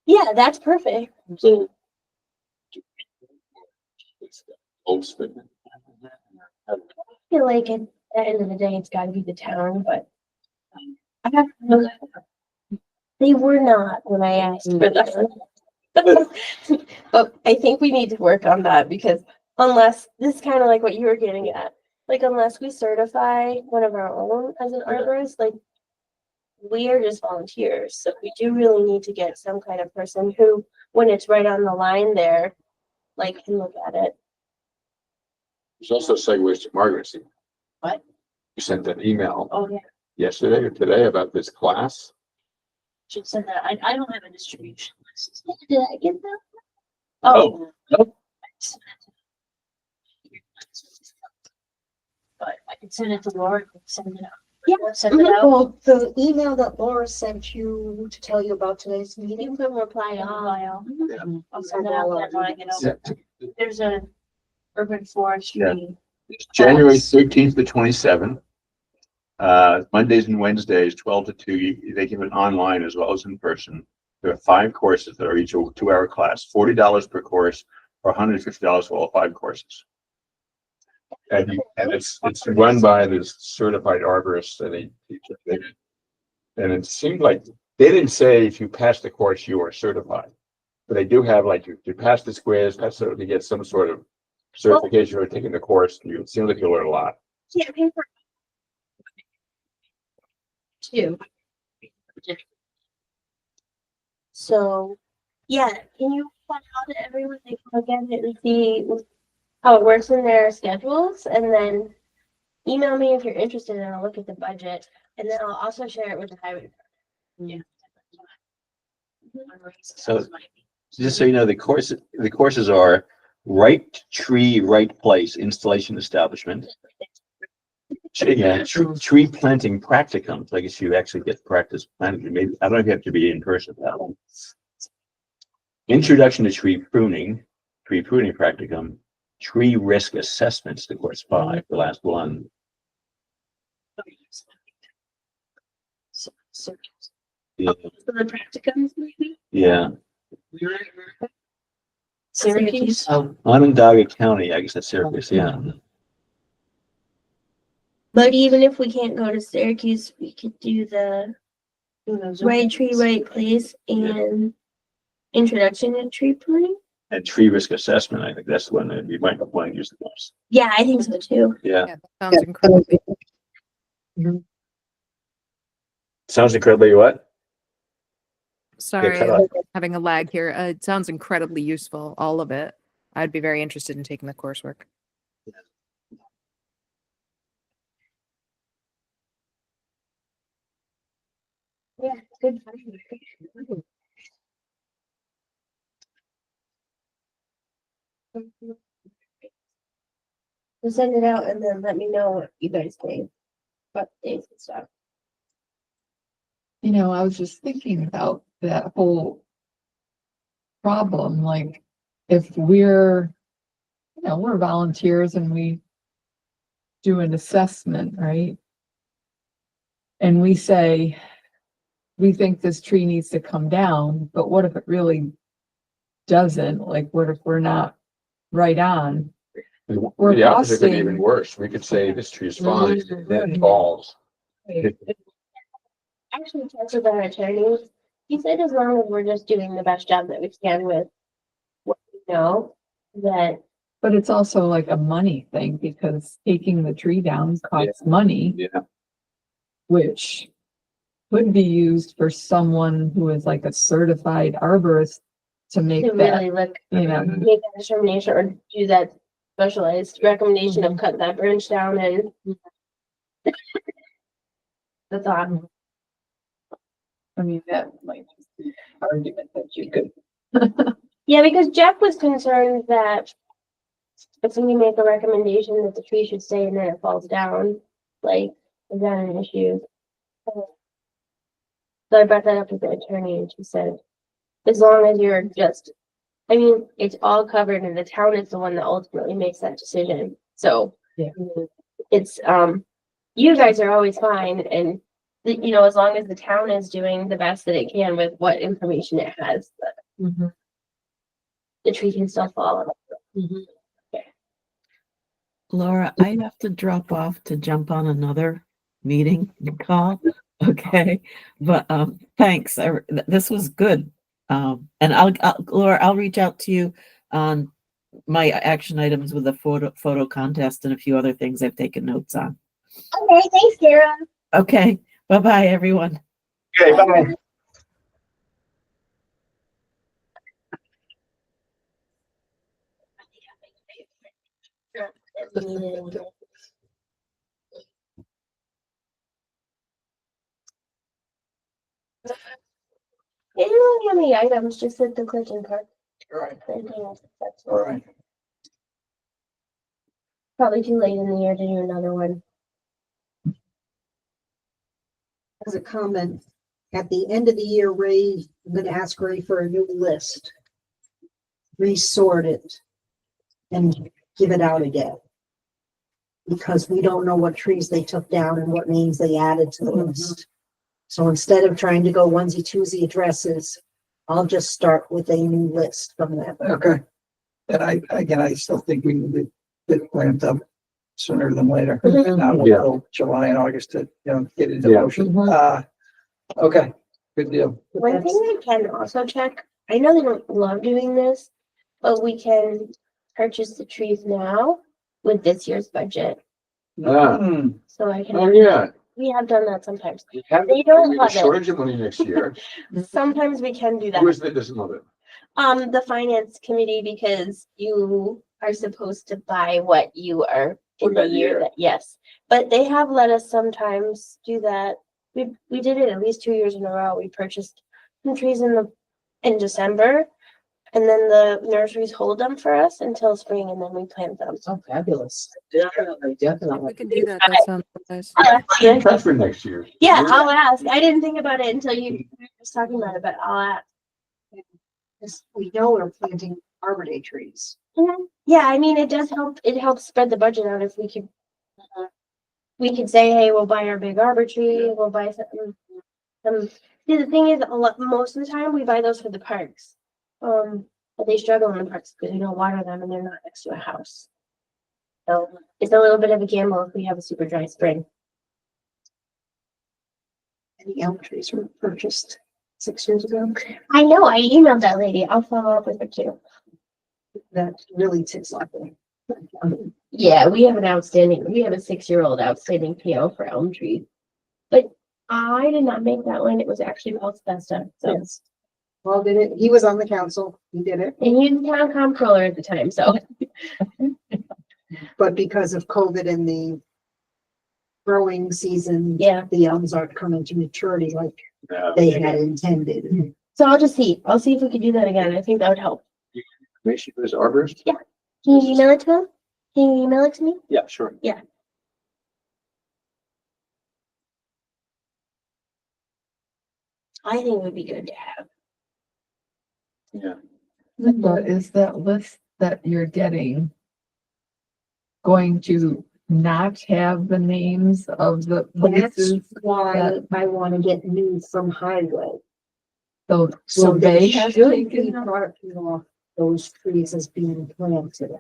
Yeah, that's perfect. I feel like at the end of the day, it's gotta be the town, but I have, they were not when I asked for them. But I think we need to work on that because unless, this is kind of like what you were getting at, like unless we certify one of our own as an arborist, like we are just volunteers. So we do really need to get some kind of person who, when it's right on the line there, like can look at it. There's also segues to Margaret's. What? You sent an email Oh, yeah, yesterday or today about this class. should send that. I don't have a distribution list. Did I get that? Oh, nope. But I can send it to Laura and send it out. Yeah. Send it out. Well, the email that Laura sent you to tell you about today's You meeting, can reply I'll all. I'll send it out when I get over. Yeah. There's a urban forestry. It's January 13th to 27th. Mondays and Wednesdays, 12 to 2. They give it online as well as in person. There are 5 courses that are each a 2-hour class, $40 per course or $150 for all 5 courses. And it's run by this certified arborist and they teach it. And it seemed like they didn't say if you pass the course, you are certified. But they do have like you pass this quiz, pass it to get some sort of certification or taking the course. It seems like you'll learn a lot. Yeah, paper. Two. So, yeah, can you point out to everyone they can look at it and see how it works in their schedules? And then email me if you're interested and I'll look at the budget. And then I'll also share it with the highway. So, just so you know, the courses are right tree, right place, installation establishment. Yeah, tree planting practicums. I guess you actually get practice planting. Maybe, I don't know if you have to be in person for that one. Introduction to tree pruning practicum, tree risk assessments, the course 5, the last one. Yeah, For the practicums, maybe? yeah. Syracuse. Onondaga County, I guess that's Syracuse, yeah. But even if we can't go to Syracuse, we could do the right tree, right place and introduction to tree pruning. And tree risk assessment, I think that's the one that you might want to use the most. Yeah, I think so too. Yeah, Yeah, that sounds incredible. sounds incredibly what? Sorry, cut I'm off. having a lag here. It sounds incredibly useful, all of it. I'd be very interested in taking the coursework. Yeah, good. So send it out and then let me know what you guys think. About the dates and stuff. You know, I was just thinking about that whole problem, like if we're, we're volunteers and we do an assessment, right? And we say, we think this tree needs to come down, but what if it really doesn't? Like, what if we're not right on? We're The opposite could be costing- even worse. We could say this tree is fine, then it falls. Actually, talked with our attorney. He said as long as we're just doing the best job that we can with what we know, that But it's also like a money thing because taking the tree down costs money, Yeah. which could be used for someone who is like a certified arborist to make to that, really look, you know, make that determination or do that specialized recommendation of cut that branch down and the thought. I mean, that might be an argument that you could. Yeah, because Jeff was concerned that if we make a recommendation that the tree should stay and then it falls down, like, is that an issue? So I brought that up with the attorney and she said, as long as you're just, I mean, it's all covered and the town is the one that ultimately makes that decision. So Yeah. it's, you guys are always fine and, you know, as long as the town is doing the best that it can with what information it has, the tree can still fall. Laura, I have to drop off to jump on another meeting call. Okay, but thanks. This was good. And Laura, I'll reach out to you on my action items with a photo contest and a few other things I've taken notes on. Okay, thanks, Kara. Okay, bye-bye, everyone. Okay, bye. They didn't really have any items, just at the Clinton Park. All right, Anything else, that's all right. probably too late in the year to do another one. As a comment, at the end of the year, Ray, I'm gonna ask Ray for a new list. Resort it and give it out again. Because we don't know what trees they took down and what names they added to the list. So instead of trying to go onesie twosie addresses, I'll just start with a new list from them. Okay. And I still think we need to get it ramped up sooner than later. Not wait Yeah. till July and August to, get into Yeah. motion. Okay, good deal. One thing I can also check, I know they don't love doing this, but we can purchase the trees now with this year's budget. Ah, Hmm. So I oh, can, yeah. we have done that sometimes. You have They don't a love it. shortage of money next year. Sometimes we can do Who is that. that doesn't love it? The finance committee, because you are supposed to buy what you are For in the that year year. that, yes. But they have let us sometimes do that. We did it at least 2 years in a row. We purchased some trees in December. And then the nurseries hold them for us until spring and then we plant them. Oh, fabulous. Definitely, definitely. We can do that. That sounds nice. Try for next year. Yeah, I'll ask. I didn't think about it until you were just talking about it, but I'll ask. Because we know we're planting Arbor Day trees. Yeah, I mean, it does help. It helps spread the budget out if we could. We could say, hey, we'll buy our big arbor tree. We'll buy some. See, the thing is, most of the time we buy those for the parks. But they struggle in the parks because we don't water them and they're not next to a house. So it's a little bit of a gamble if we have a super dry spring. And the elm trees were purchased 6 years ago. I know. I emailed that lady. I'll follow up with her too. That really ticks off me. Yeah, we have a 6-year-old outstanding PO for elm trees. But I did not make that one. It was actually Paul Spesta. So, Yes. Well, did it, he was on the council, he did it, and he was the town comptroller at the time. So, but because of COVID and the growing season, yeah. the elms aren't coming to maturity like they had intended. So I'll just see. I'll see if we can do that again. I think that would help. Information for this arborist? Can you email it to him? Can you email it to me? Yeah, sure. I think it would be good to have. But is that list that you're getting going to not have the names of the That's places? why I want to get new from highway. So So will they they have should be taken them? marking off those trees as being planted.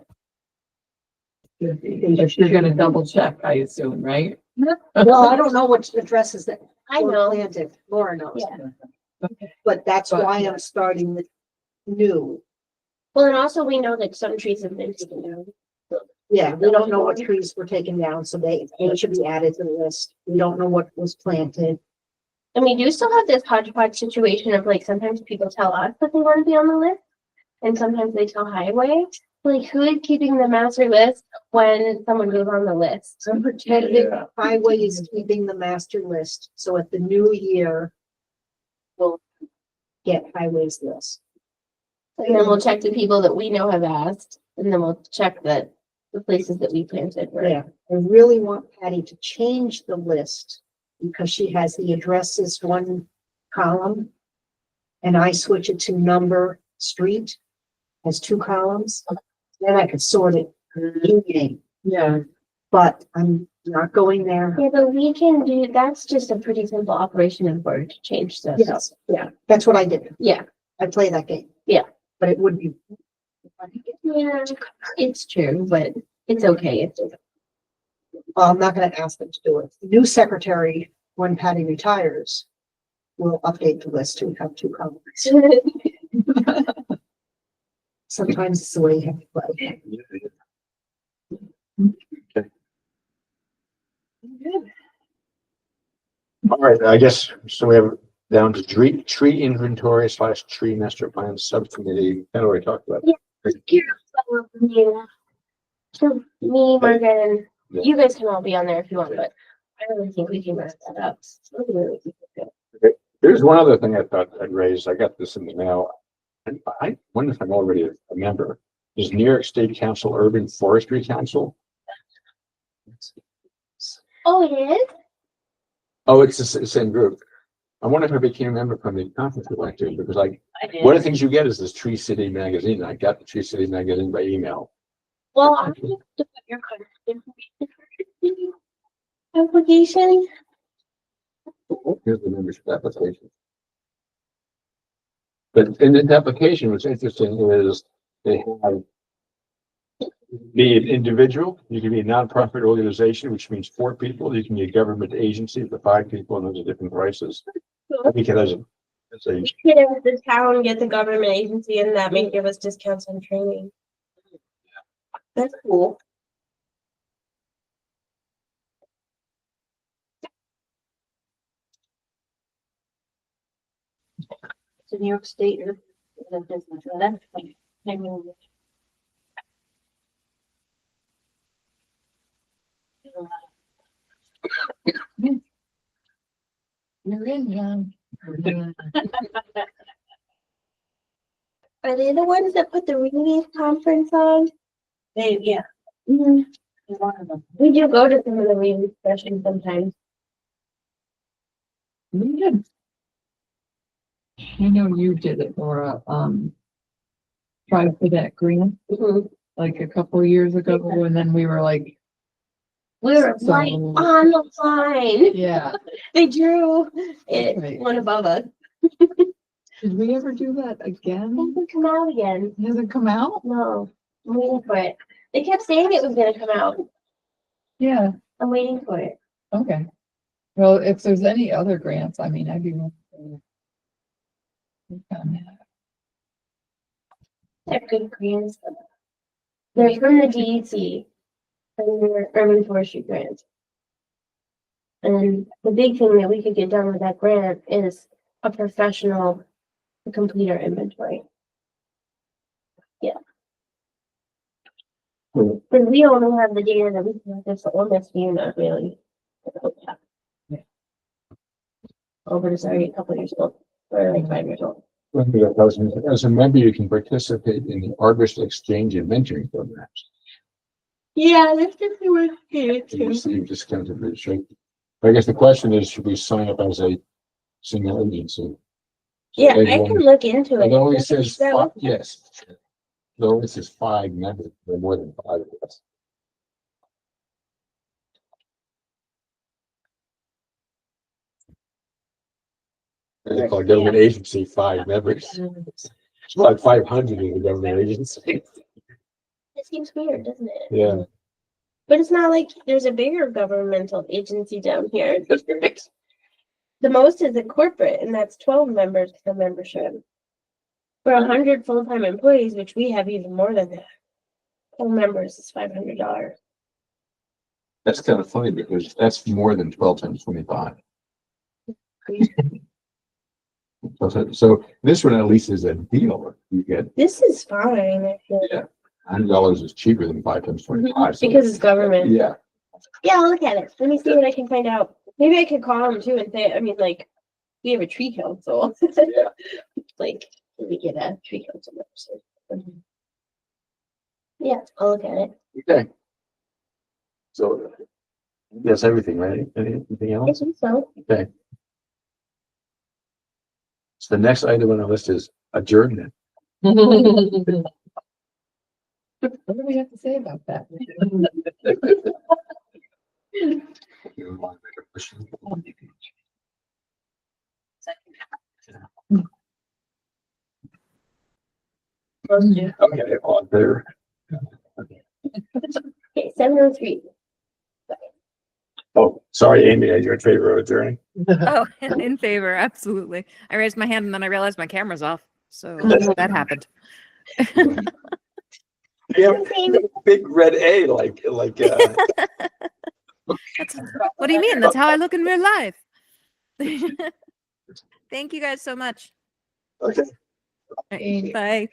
But you're gonna double check, I assume, right? Well, I don't know which addresses that I were know. planted, Laura knows. Yeah. But that's But- why I'm starting with new. Well, and also we know that some trees have been taken down. Yeah, we don't know what trees were taken down, so they should be added to the list. We don't know what was planted. And we do still have this hodgepodge situation of like sometimes people tell us that they want to be on the list, and sometimes they tell Highway. Like, who is keeping the master list when someone goes on the list? I'm pretending highway is keeping the master list, so at the new year, will get highways list. And then we'll check the people that we know have asked, and then we'll check that the places that we planted were. Yeah, I really want Patty to change the list because she has the addresses one column. And I switch it to number street as 2 columns. Then I could sort it in game, Yeah, but I'm not going there. Yeah, but we can do, that's just a pretty simple operation in Word to change this. Yes, yeah, that's what I did. Yeah, I play that game. Yeah. But it would be. yeah, it's true, but it's okay. It's I'm not gonna ask them to do it. The new secretary, when Patty retires, will update the list to have 2 columns. Sometimes it's the way you have to play. All right, I guess, so we have down to tree inventory / tree master plan subcommittee. Kind of already talked about. So me, Morgan, you guys can all be on there if you want, but I really think we can mess that up. Really keep it good. Here's one other thing I thought I'd raise. I got this in the mail. And I wonder if I'm already a member. Is New York State Council Urban Forestry Council? Oh, it is? Oh, it's the same group. I wonder if I became a member from the conference we went to, because one of the things you get is this Tree City magazine. I got the Tree City magazine by email. Well, I have to put your contact information for the application. Here's the membership application. But in this application, what's interesting is they have be an individual, you can be a nonprofit organization, which means 4 people, you can be a government agency for 5 people, and those are different prices. Because as a We could have the town get the government agency and that may give us discounts on training. That's cool. To New York State or the business, so that's like, I mean. you're in, John. Are they the ones that put the Reeves conference on? They, yeah, Mhm. they're one of them. We do go to some of the Reeves sessions sometimes. We did. I know you did it, Laura, try for that grant, Mhm. like a couple of years ago, and then we were like, We were So- right on the line. yeah. They drew it Right. one above us. Did we ever do that again? It will come out again. Has it come out? No, I'm waiting for it. They kept saying it was gonna come out. Yeah, I'm waiting for it. okay. Well, if there's any other grants, I mean, I'd be. willing to work on that. They're good grants. They're from the DEC, from their urban forestry grant. And the big thing that we could get done with that grant is a professional to complete our inventory. Yeah. Hmm. Because we only have the data that we can just almost view, not really. Oh, but it's already a couple years old, or like 5 years old. as a member, you can participate in the Argus Exchange and mentoring programs. Yeah, that's just the word here You too. receive discounted rates, right? I guess the question is, should we sign up as a single agency? Yeah, I can look into it. It only says, That was- yes. It only says 5 members, there are more than 5 of us. They call a government agency 5 members. It's about 500 in the government agency. It seems weird, doesn't it? Yeah. But it's not like there's a bigger governmental agency down here. The most is a corporate, and that's 12 members for membership. For 100 full-time employees, which we have even more than that. 12 members is $500. That's kind of funny because that's more than 12 times 25. So this one at least is a deal. You get This is fine, I feel. Yeah. $100 is cheaper than 5 times 25. so- Because it's government. Yeah. Yeah, I'll look at it. Let me see what I can find out. Maybe I could call them too and say, I mean, like, we have a tree council. Yeah. Like, we get a tree council member. Yeah, I'll look at it. Okay. So that's everything, right? Anything I else? think so. Okay. So the next item on the list is adjournment. What do we have to say about that? Okay, all there. Okay, 7:03. Oh, sorry, Amy, you're in favor of adjourning? Oh, in favor, absolutely. I raised my hand and then I realized my camera's off. So that happened. Yeah, big red A, like, That's, what do you mean? That's how I look in real life. Thank you guys so much. okay. Bye.